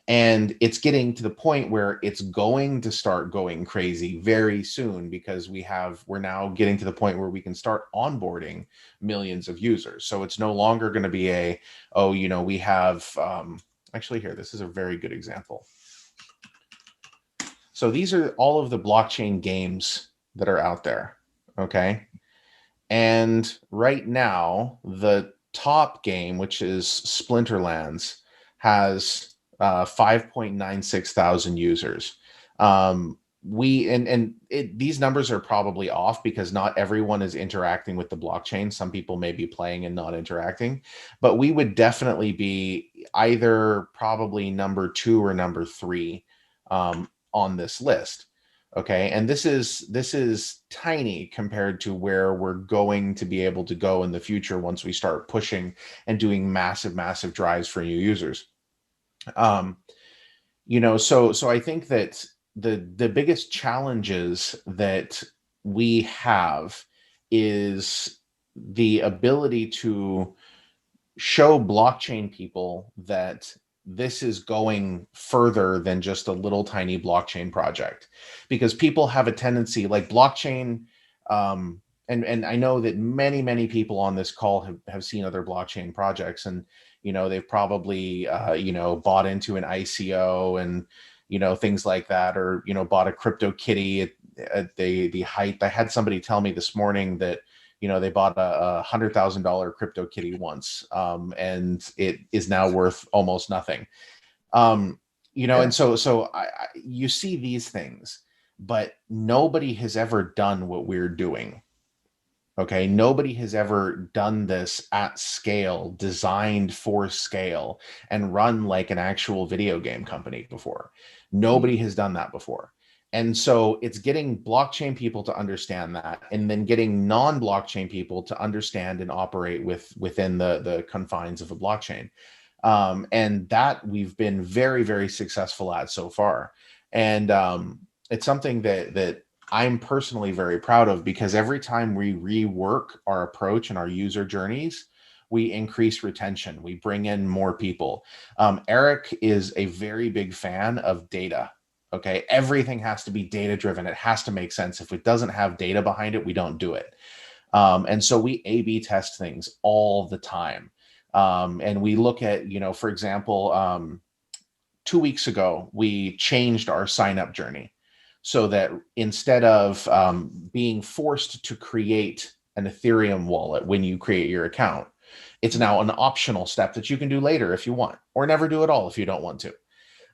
And it's getting to the point where it's going to start going crazy very soon, because we're now getting to the point where we can start onboarding millions of users. So it's no longer going to be a, oh, you know, we have, actually, here, this is a very good example. So these are all of the blockchain games that are out there. Okay. And right now, the top game, which is Splinterlands, has 5.96 thousand users. We and it, these numbers are probably off because not everyone is interacting with the blockchain. Some people may be playing and not interacting, but we would definitely be either probably number two or number three on this list. Okay, and this is tiny compared to where we're going to be able to go in the future once we start pushing and doing massive drives for new users. um so I think that the biggest challenges that we have is the ability to show blockchain people that this is going further than just a little tiny blockchain project, because people have a tendency like blockchain. And I know that many people on this call have seen other blockchain projects, and they've probably bought into an ICO and things like that, or bought a crypto kitty at the height. I had somebody tell me this morning that they bought a $100,000 crypto kitty once, and it is now worth almost nothing. And you see these things, but nobody has ever done what we're doing. Okay, nobody has ever done this at scale, designed for scale, and run like an actual video game company before. Nobody has done that before. And so it's getting blockchain people to understand that, and then getting non-blockchain people to understand and operate within the confines of a blockchain. And that we've been very successful at so far. And it's something that I'm personally very proud of, because every time we rework our approach and our user journeys, we increase retention. We bring in more people. Eric is a very big fan of data. Okay. Everything has to be data driven. It has to make sense. If it doesn't have data behind it, we don't do it. And so we A/B test things all the time. And we look at, for example, 2 weeks ago, we changed our sign up journey so that instead of being forced to create an Ethereum wallet when you create your account, it's now an optional step that you can do later if you want, or never do at all if you don't want to.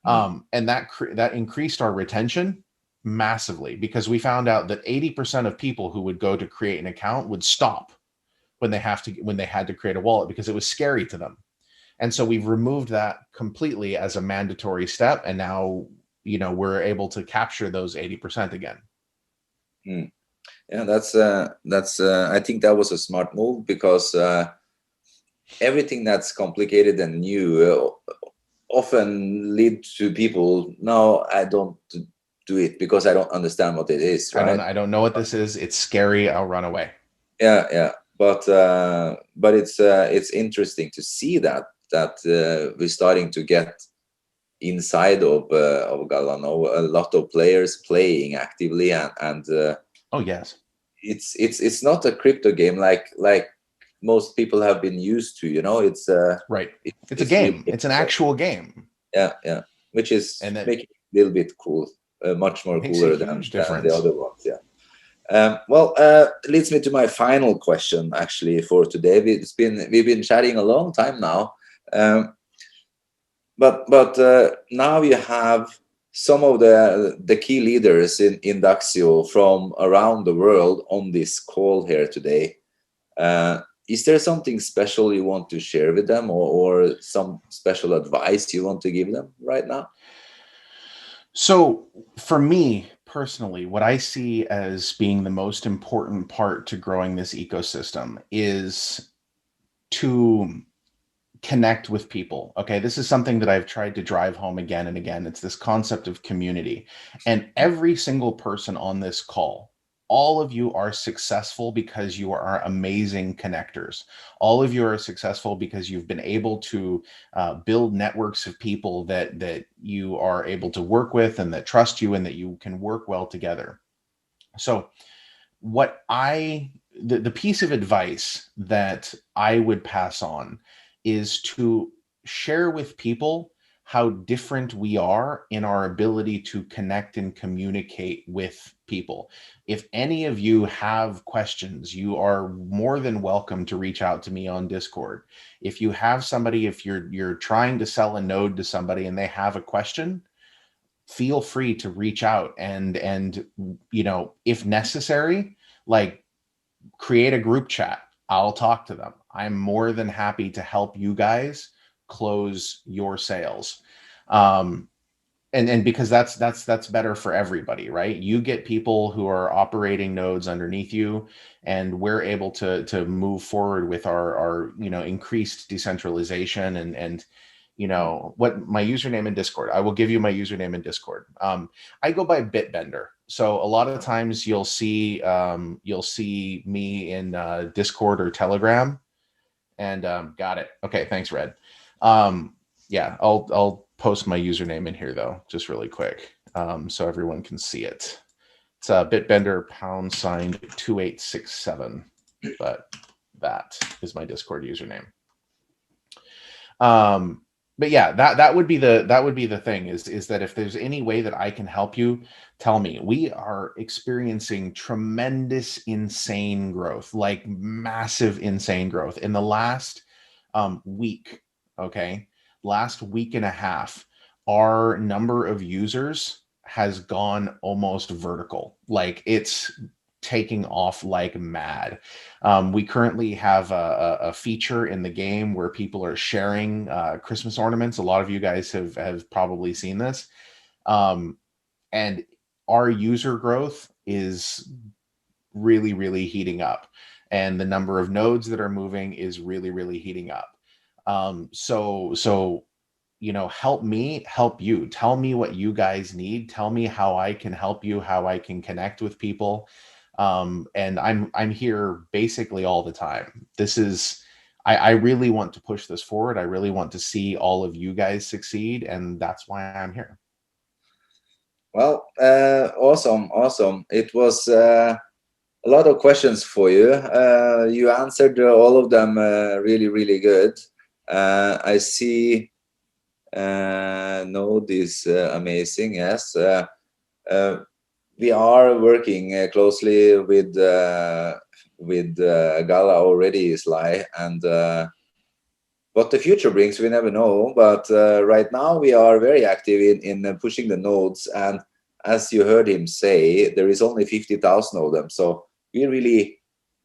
And that increased our retention massively, because we found out that 80% of people who would go to create an account would stop when they had to create a wallet, because it was scary to them. And so we've removed that completely as a mandatory step, and now we're able to capture those 80% again. Yeah, that's I think that was a smart move, because everything that's complicated and new often lead to people, no, I don't do it because I don't understand what it is, right? I don't know what this is. It's scary. I'll run away. Yeah. But it's interesting to see that we're starting to get inside of Gala now. A lot of players playing actively, and oh yes, it's not a crypto game like most people have been used to. It's right. It's a game. It's an actual game. Yeah, which is making it a little bit cool, much more cooler than the other ones. Yeah. Well, leads me to my final question, actually, for today. We've been chatting a long time now, but now you have some of the key leaders in Daxio from around the world on this call here today. Is there something special you want to share with them, or some special advice you want to give them right now? So for me personally, what I see as being the most important part to growing this ecosystem is to connect with people. Okay, this is something that I've tried to drive home again and again. It's this concept of community. And every single person on this call, all of you are successful because you are amazing connectors. All of you are successful because you've been able to build networks of people that you are able to work with and that trust you and that you can work well together. So the piece of advice that I would pass on is to share with people how different we are in our ability to connect and communicate with people. If any of you have questions, you are more than welcome to reach out to me on Discord. If you have somebody, if you're trying to sell a node to somebody and they have a question, feel free to reach out and if necessary, like, create a group chat. I'll talk to them. I'm more than happy to help you guys close your sales. Um, and because that's better for everybody, right? You get people who are operating nodes underneath you, and we're able to move forward with our increased decentralization and what my username in Discord. I will give you my username in Discord. I go by Bitbender. So a lot of times you'll see me in Discord or Telegram. And got it. Okay, thanks, Red. Yeah, I'll post my username in here though, just really quick, so everyone can see it. It's Bitbender #2867, but that is my Discord username. But yeah, that would be the thing is that if there's any way that I can help you, tell me. We are experiencing tremendous, insane growth, like massive, insane growth in the last week. Okay, last week and a half, our number of users has gone almost vertical. Like, it's taking off like mad. We currently have a feature in the game where people are sharing Christmas ornaments. A lot of you guys have probably seen this. And our user growth is really, really heating up. And the number of nodes that are moving is really, really heating up. So help me help you. Tell me what you guys need. Tell me how I can help you, how I can connect with people. And I'm here basically all the time. I really want to push this forward. I really want to see all of you guys succeed, and that's why I'm here. Well, awesome. It was a lot of questions for you. You answered all of them really, really good. I see. Node is amazing. Yes. We are working closely with Gala already, Sly, and what the future brings, we never know. But right now, we are very active in pushing the nodes, and as you heard him say, there is only 50,000 of them. So we really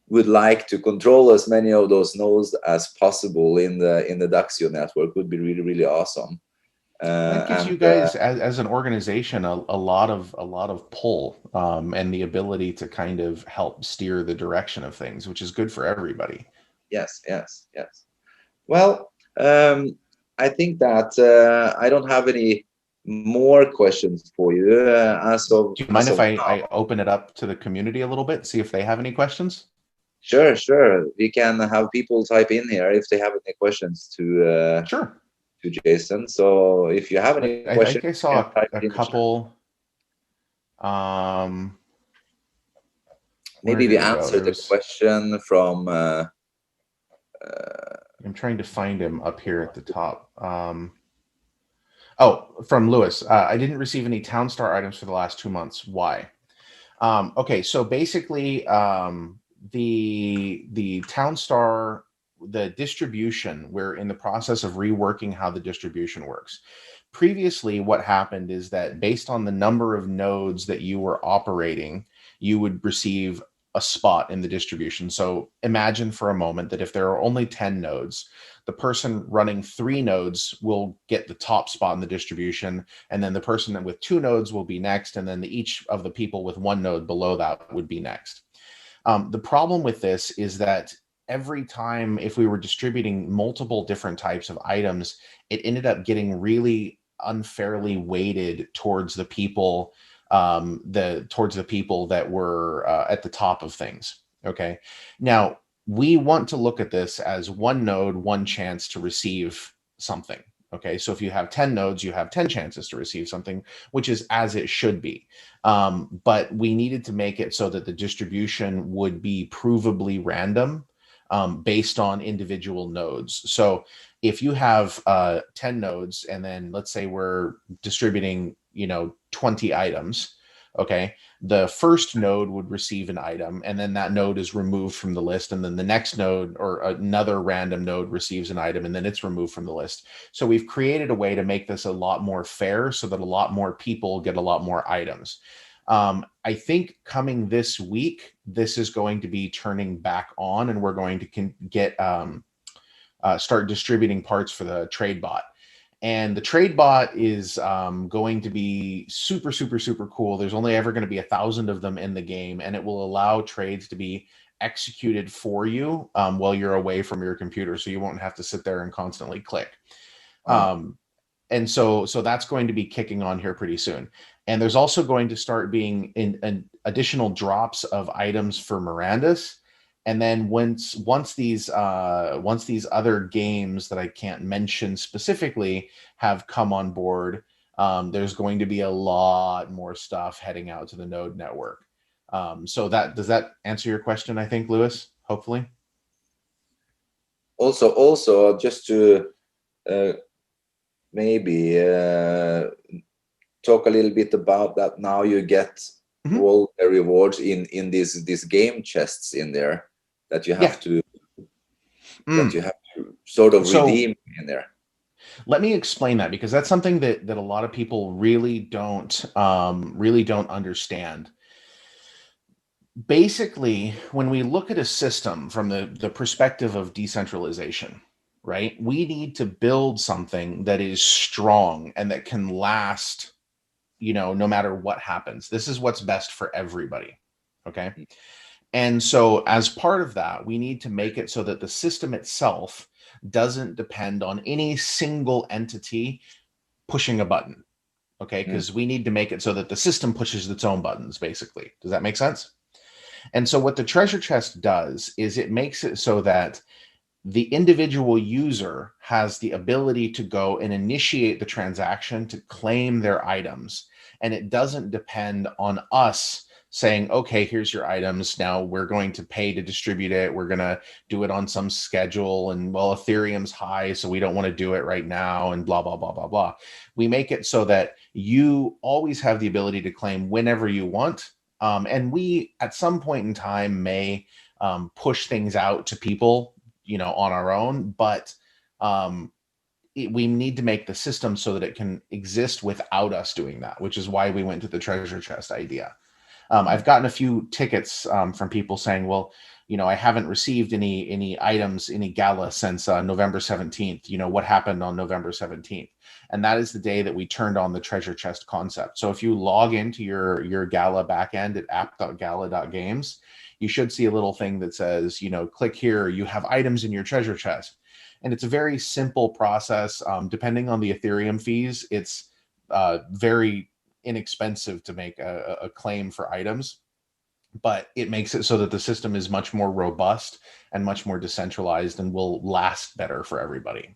would like to control as many of those nodes as possible in the Daxio network. Would be really, really awesome. That gives you guys, as an organization, a lot of pull, and the ability to kind of help steer the direction of things, which is good for everybody. Yes. Well, I think that I don't have any more questions for you as of. Do you mind if I open it up to the community a little bit, see if they have any questions? Sure. We can have people type in here if they have any questions to sure. to Jason. So if you have any questions, I think I saw a couple. Maybe we answered the question from. I'm trying to find him up here at the top. From Lewis. I didn't receive any Townstar items for the last 2 months. Why? Okay, so basically, the Townstar, the distribution, we're in the process of reworking how the distribution works. Previously, what happened is that based on the number of nodes that you were operating, you would receive a spot in the distribution. So imagine for a moment that if there are only 10 nodes, the person running 3 nodes will get the top spot in the distribution, and then the person with 2 nodes will be next, and then each of the people with 1 node below that would be next. The problem with this is that every time, if we were distributing multiple different types of items, it ended up getting really unfairly weighted towards the people that were at the top of things. Okay, now we want to look at this as 1 node, 1 chance to receive something. Okay, so if you have 10 nodes, you have 10 chances to receive something, which is as it should be. But we needed to make it so that the distribution would be provably random, based on individual nodes. So if you have 10 nodes, and then let's say we're distributing, 20 items, okay, the first node would receive an item, and then that node is removed from the list, and then the next node or another random node receives an item, and then it's removed from the list. So we've created a way to make this a lot more fair so that a lot more people get a lot more items. I think coming this week, this is going to be turning back on, and we're going to get start distributing parts for the trade bot. And the trade bot is going to be super, super, super cool. There's only ever going to be 1,000 of them in the game, and it will allow trades to be executed for you while you're away from your computer, so you won't have to sit there and constantly click. And so that's going to be kicking on here pretty soon. And there's also going to start being in additional drops of items for Miranda's. And then once these other games that I can't mention specifically have come on board, there's going to be a lot more stuff heading out to the Node network. So does that answer your question? I think, Lewis, hopefully. Also, just to maybe talk a little bit about that. Now you get all the rewards in these game chests in there that you have to sort of redeem in there. Let me explain that, because that's something that a lot of people really don't understand. Basically, when we look at a system from the perspective of decentralization, right, we need to build something that is strong and that can last, no matter what happens. This is what's best for everybody. Okay. And so as part of that, we need to make it so that the system itself doesn't depend on any single entity pushing a button. Okay. Because we need to make it so that the system pushes its own buttons, basically. Does that make sense? And so what the treasure chest does is it makes it so that the individual user has the ability to go and initiate the transaction to claim their items. And it doesn't depend on us saying, okay, here's your items. Now we're going to pay to distribute it. We're going to do it on some schedule. And well, Ethereum's high, so we don't want to do it right now, and blah, blah, blah, blah, blah. We make it so that you always have the ability to claim whenever you want. And we, at some point in time, may push things out to people, on our own, but we need to make the system so that it can exist without us doing that, which is why we went to the treasure chest idea. I've gotten a few tickets from people saying, well, I haven't received any items, any Gala since November 17th. What happened on November 17th? And that is the day that we turned on the treasure chest concept. So if you log into your Gala backend at app.gala.games, you should see a little thing that says, click here, you have items in your treasure chest. And it's a very simple process. Depending on the Ethereum fees, it's very inexpensive to make a claim for items, but it makes it so that the system is much more robust and much more decentralized and will last better for everybody.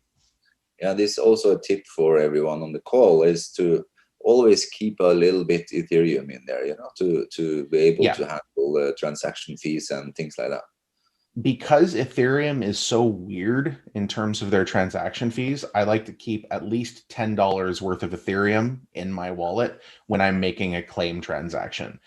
Yeah, this is also a tip for everyone on the call, is to always keep a little bit Ethereum in there, to be able to handle transaction fees and things like that. Because Ethereum is so weird in terms of their transaction fees, I like to keep at least $10 worth of Ethereum in my wallet when I'm making a claim transaction.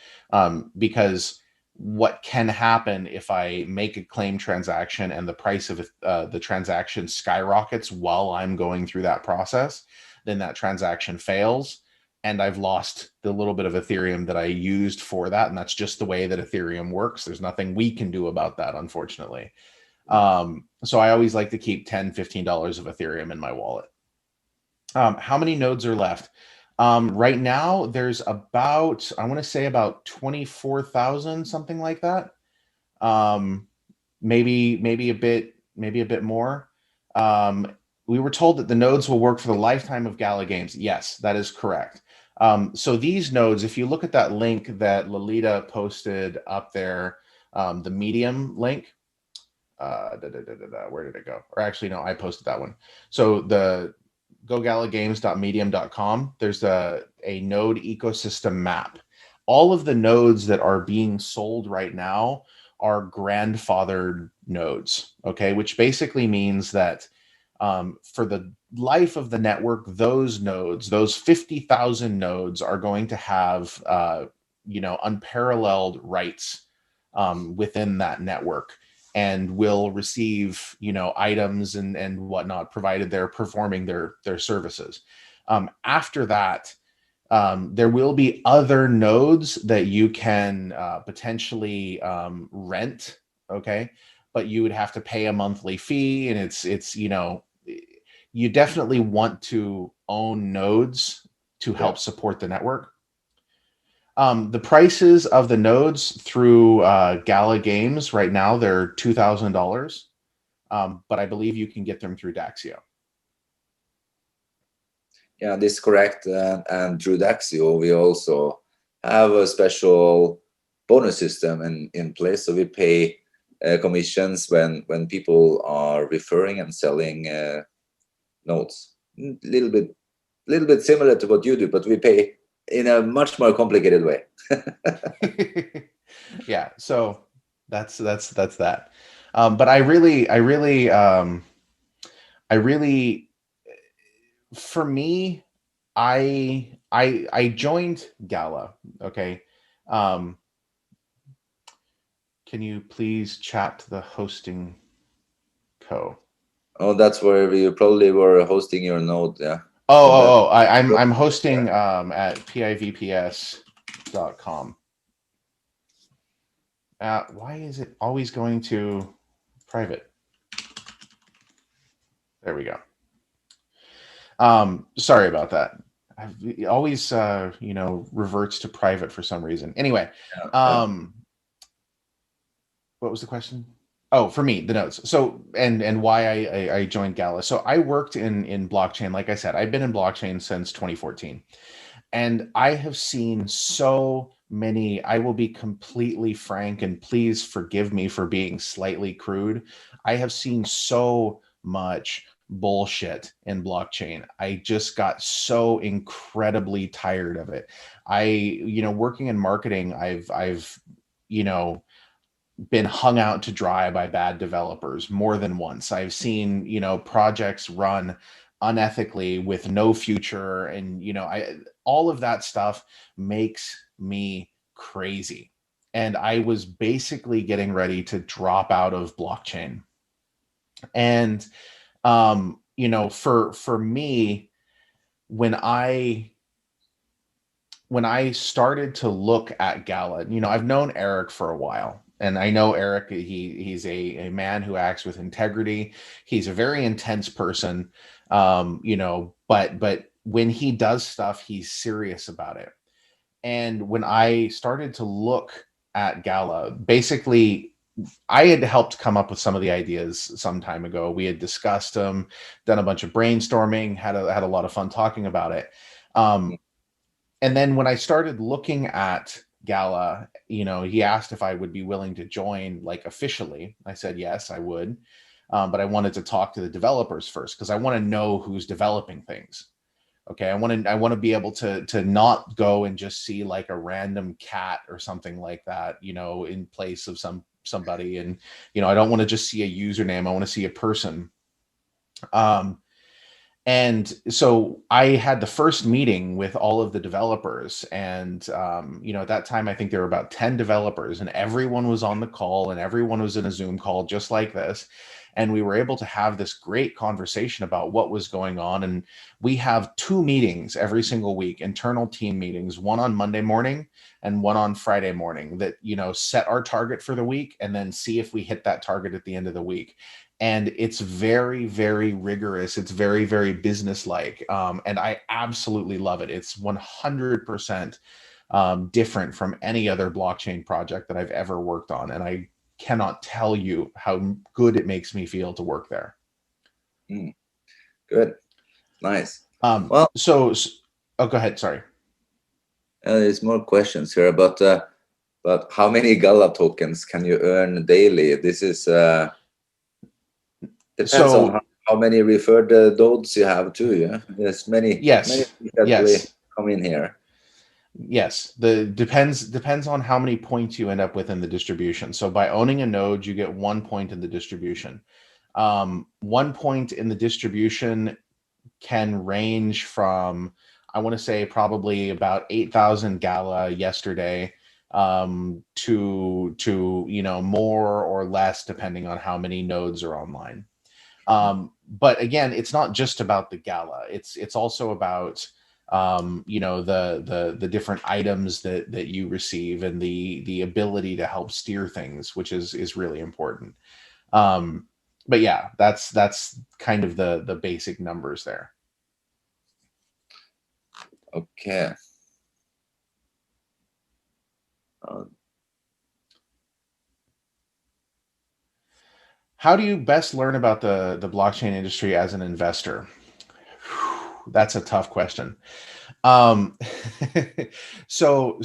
Because what can happen if I make a claim transaction and the price of the transaction skyrockets while I'm going through that process, then that transaction fails, and I've lost the little bit of Ethereum that I used for that. And that's just the way that Ethereum works. There's nothing we can do about that, unfortunately. So I always like to keep $10, $15 of Ethereum in my wallet. How many nodes are left? Right now, there's about, I want to say about 24,000, something like that. Maybe a bit more. We were told that the nodes will work for the lifetime of Gala games. Yes, that is correct. So these nodes, if you look at that link that Lolita posted up there, the Medium link, where did it go? Or actually, no, I posted that one. So the gogalagames.medium.com, there's a node ecosystem map. All of the nodes that are being sold right now are grandfathered nodes, okay, which basically means that for the life of the network, those nodes, those 50,000 nodes, are going to have unparalleled rights within that network, and will receive items and whatnot, provided they're performing their services. After that, there will be other nodes that you can potentially rent, okay, but you would have to pay a monthly fee, and it's you definitely want to own nodes to help support the network. The prices of the nodes through Gala Games right now, they're $2,000, but I believe you can get them through Daxio. Yeah, this is correct. And through Daxio, we also have a special bonus system in place. So we pay commissions when people are referring and selling nodes. Little bit similar to what you do, but we pay in a much more complicated way. Yeah, so that's that. But I really, for me, I joined Gala. Okay. Can you please chat the hosting co? Oh, that's where you probably were hosting your node, yeah. I'm hosting at pivps.com. Why is it always going to private? There we go. Sorry about that. It always reverts to private for some reason. Anyway, what was the question? Oh, for me, the nodes. So, and why I joined Gala. So I worked in blockchain. Like I said, I've been in blockchain since 2014, and I have seen so many. I will be completely frank, and please forgive me for being slightly crude. I have seen so much bullshit in blockchain. I just got so incredibly tired of it. Working in marketing, I've been hung out to dry by bad developers more than once. I've seen, projects run unethically with no future, and all of that stuff makes me crazy. And I was basically getting ready to drop out of blockchain. And for me, when I started to look at Gala, I've known Eric for a while, and I know Eric. He's a man who acts with integrity. He's a very intense person, but when he does stuff, he's serious about it. And when I started to look at Gala, basically, I had helped come up with some of the ideas some time ago. We had discussed them, done a bunch of brainstorming, had a lot of fun talking about it. And then when I started looking at Gala, he asked if I would be willing to join, like, officially. I said yes, I would, but I wanted to talk to the developers first, because I want to know who's developing things. Okay, I want to be able to not go and just see like a random cat or something like that, in place of somebody, and I don't want to just see a username. I want to see a person. And so I had the first meeting with all of the developers, and at that time I think there were about 10 developers, and everyone was on the call, and everyone was in a Zoom call just like this, and we were able to have this great conversation about what was going on. And we have 2 meetings every single week, internal team meetings, one on Monday morning and one on Friday morning, that set our target for the week and then see if we hit that target at the end of the week. And it's very, very rigorous. It's very, very business-like, and I absolutely love it. It's 100% different from any other blockchain project that I've ever worked on, and I cannot tell you how good it makes me feel to work there. Good, nice. Well, so go ahead. Sorry. There's more questions here, but how many Gala tokens can you earn daily? This is depends on how many referred nodes you have too. Yeah, there's many. Yes. Many that come in here. Yes, the depends on how many points you end up with in the distribution. So by owning a node, you get 1 point in the distribution. 1 point in the distribution can range from, I want to say, probably about 8,000 Gala yesterday, to more or less depending on how many nodes are online. But again, it's not just about the Gala. It's also about the different items that you receive, and the ability to help steer things, which is really important. Um, but yeah, that's kind of the basic numbers there. Okay. How do you best learn about the blockchain industry as an investor? That's a tough question. Um, so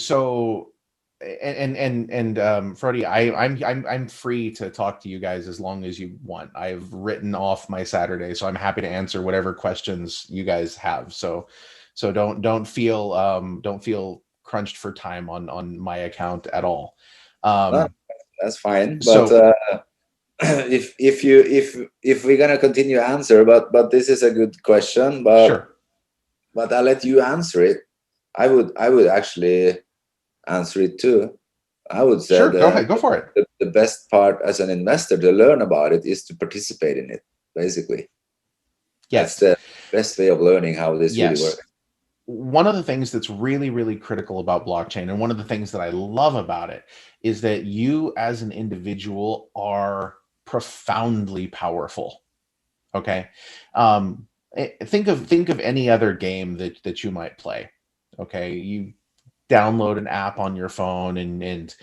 and Frode, I'm free to talk to you guys as long as you want. I've written off my Saturday, so I'm happy to answer whatever questions you guys have. So don't feel crunched for time on my account at all. No, that's fine. But So if we're gonna continue answer, but this is a good question. sure, But I'll let you answer it. I would actually answer it too. I would say sure, go ahead, go for it. the best part as an investor to learn about it is to participate in it. Basically, that's Yes, the best way of learning how this really yes. works. One of the things that's really, really critical about blockchain, and one of the things that I love about it, is that you as an individual are profoundly powerful. Okay. Think of any other game that you might play. Okay. You download an app on your phone, and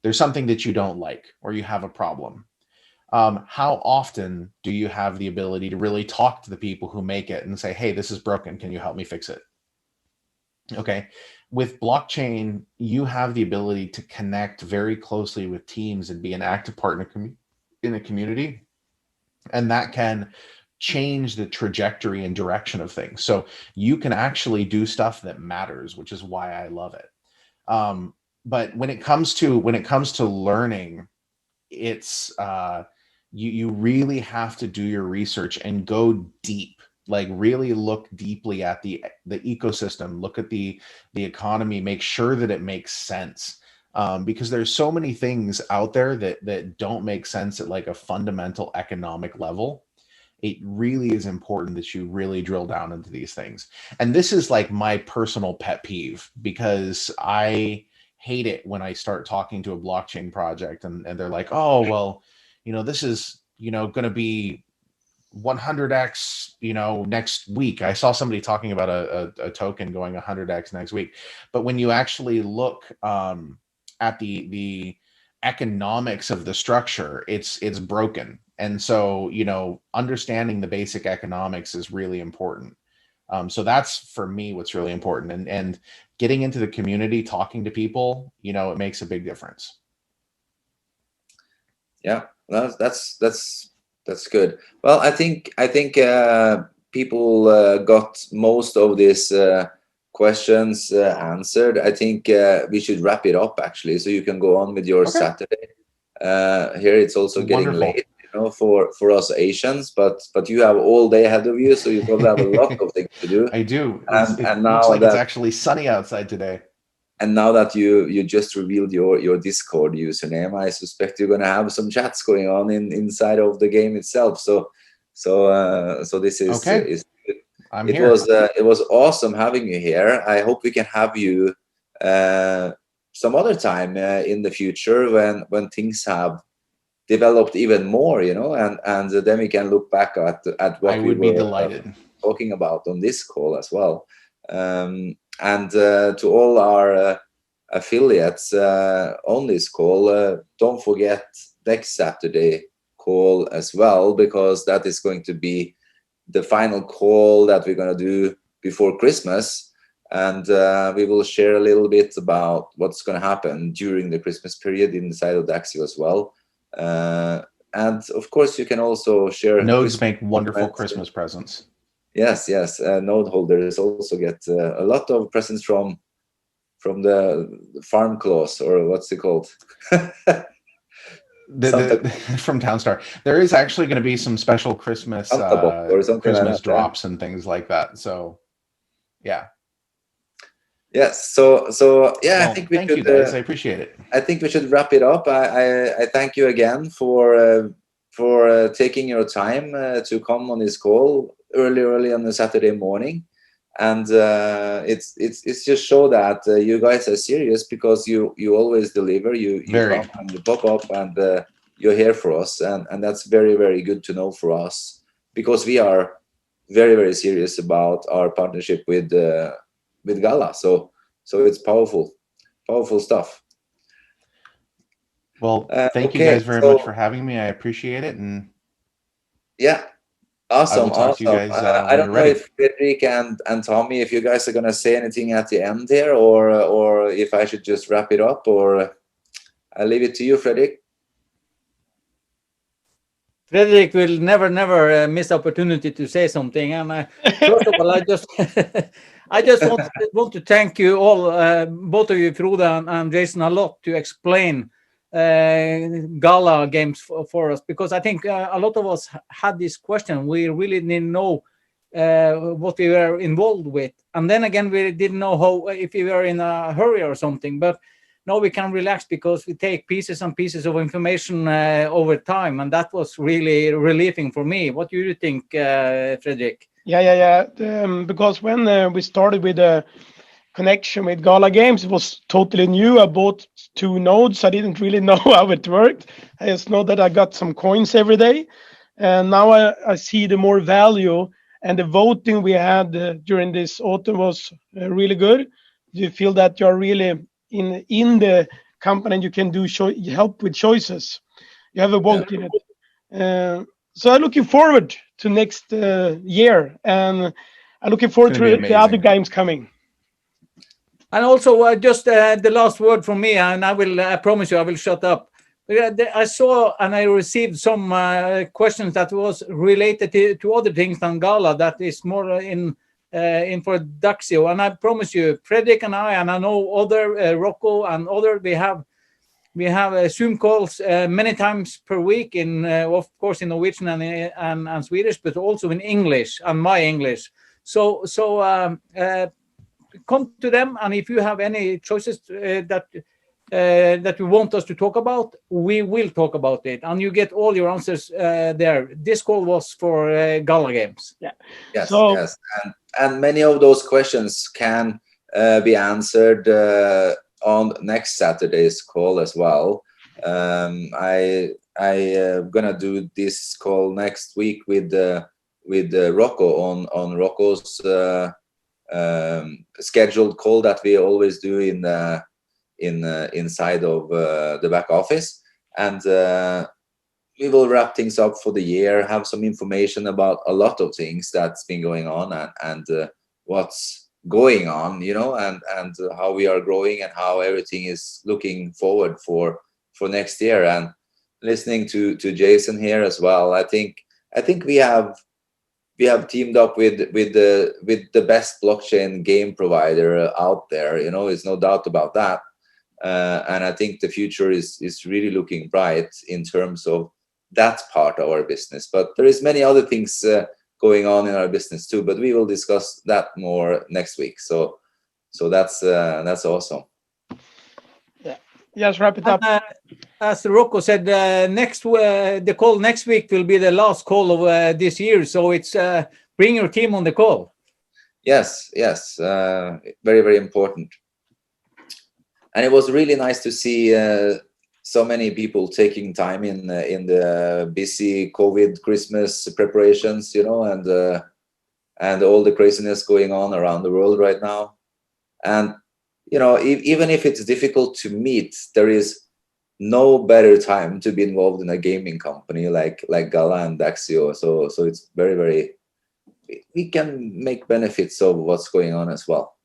there's something that you don't like, or you have a problem. How often do you have the ability to really talk to the people who make it and say, hey, this is broken, can you help me fix it? Okay. With blockchain, you have the ability to connect very closely with teams and be an active partner in a community, and that can change the trajectory and direction of things. So you can actually do stuff that matters, which is why I love it. But when it comes to learning, it's you really have to do your research and go deep, like really look deeply at the ecosystem, look at the economy, make sure that it makes sense, because there's so many things out there that don't make sense at like a fundamental economic level. It really is important that you really drill down into these things. And this is like my personal pet peeve, because I hate it when I start talking to a blockchain project, and they're like, oh, well, this is, going to be 100x, next week. I saw somebody talking about a token going 100x next week. But when you actually look at the economics of the structure, it's broken. And so, understanding the basic economics is really important. So that's for me what's really important, and getting into the community, talking to people, it makes a big difference. Yeah, that's good. Well, I think people got most of these questions answered. I think we should wrap it up actually, so you can go on with your Okay, Saturday. Here it's also getting wonderful. late, for us Asians, but you have all day ahead of you, so you probably have a lot of things to do. I do. It And looks now like it's that actually sunny outside today. you just revealed your Discord username, I suspect you're gonna have some chats going on inside of the game itself. So this Okay, is good. I'm It here. was awesome having you here. I hope we can have you some other time in the future when things have developed even more, and then we can look back at I what we would be were delighted. talking about on this call as well. And to all our affiliates on this call, don't forget next Saturday call as well, because that is going to be the final call that we're going to do before Christmas. And we will share a little bit about what's going to happen during the Christmas period inside of Daxio as well. And of course, you can also share Nodes Christmas make wonderful comments. Christmas presents. Yes. Node holders also get a lot of presents from farm clause, or what's it called? From Townstar, there is actually going to be some special Christmas or something Christmas like that, drops and things like that. So, yeah. Yes. So yeah, Well, I think we thank should. you guys. I appreciate it. I think we should wrap it up. I thank you again for taking your time to come on this call early on a Saturday morning, and it's just show that you guys are serious, because you always deliver. You Very. come and you pop up, and you're here for us, and that's very, very good to know for us, because we are very, very serious about our partnership with Gala. So it's powerful stuff. Well, thank you Okay, guys very much for having me. I appreciate it, and yeah, I awesome, will talk to you guys I when don't you're know ready. if Fredrik and Tommy, if you guys are gonna say anything at the end there, or if I should just wrap it up, or I'll leave it to you, Fredrik. Fredrik will never miss opportunity to say something. And first of all, I just I just want to thank you all, both of you, Frode and Jason, a lot to explain Gala games for us, because I think a lot of us had this question. We really didn't know what we were involved with, and then again, we didn't know how, if we were in a hurry or something. But now we can relax, because we take pieces and pieces of information over time, and that was really relieving for me. What do you think, Fredrik? Yeah. Because when we started with a connection with Gala Games, it was totally new. I bought 2 nodes. I didn't really know how it worked. I just know that I got some coins every day, and now I see the more value. And the voting we had during this autumn was really good. You feel that you're really in the company, and you can do help with choices. You have a vote in it. So I'm looking forward to next year, and I'm looking forward to the other games coming. And also, just the last word from me, and I promise you, I will shut up. I saw and I received some questions that was related to other things than Gala, that is more in for Daxio. And I promise you, Fredrik and I know other Rocco and other, we have Zoom calls many times per week, in of course in Norwegian and Swedish, but also in English and my English. So come to them, and if you have any choices that you want us to talk about, we will talk about it, and you get all your answers there. This call was for Gala games. Yeah. Yes. And many of those questions can be answered on next Saturday's call as well. I gonna do this call next week with Rocco on Rocco's scheduled call that we always do inside of the back office, and we will wrap things up for the year, have some information about a lot of things that's been going on, and what's going on, and how we are growing, and how everything is looking forward for next year. And listening to Jason here as well, I think we have teamed up with the best blockchain game provider out there. There's no doubt about that. And I think the future is really looking bright in terms of that part of our business. But there is many other things going on in our business too. But we will discuss that more next week. So that's awesome. Yeah. Yes, wrap it up. As Rocco said, the call next week will be the last call of this year. So it's bring your team on the call. Yes. Very, very important. And it was really nice to see so many people taking time in the busy COVID Christmas preparations, and all the craziness going on around the world right now. And even if it's difficult to meet, there is no better time to be involved in a gaming company like Gala and Daxio. So it's very, very, we can make benefits of what's going on as well.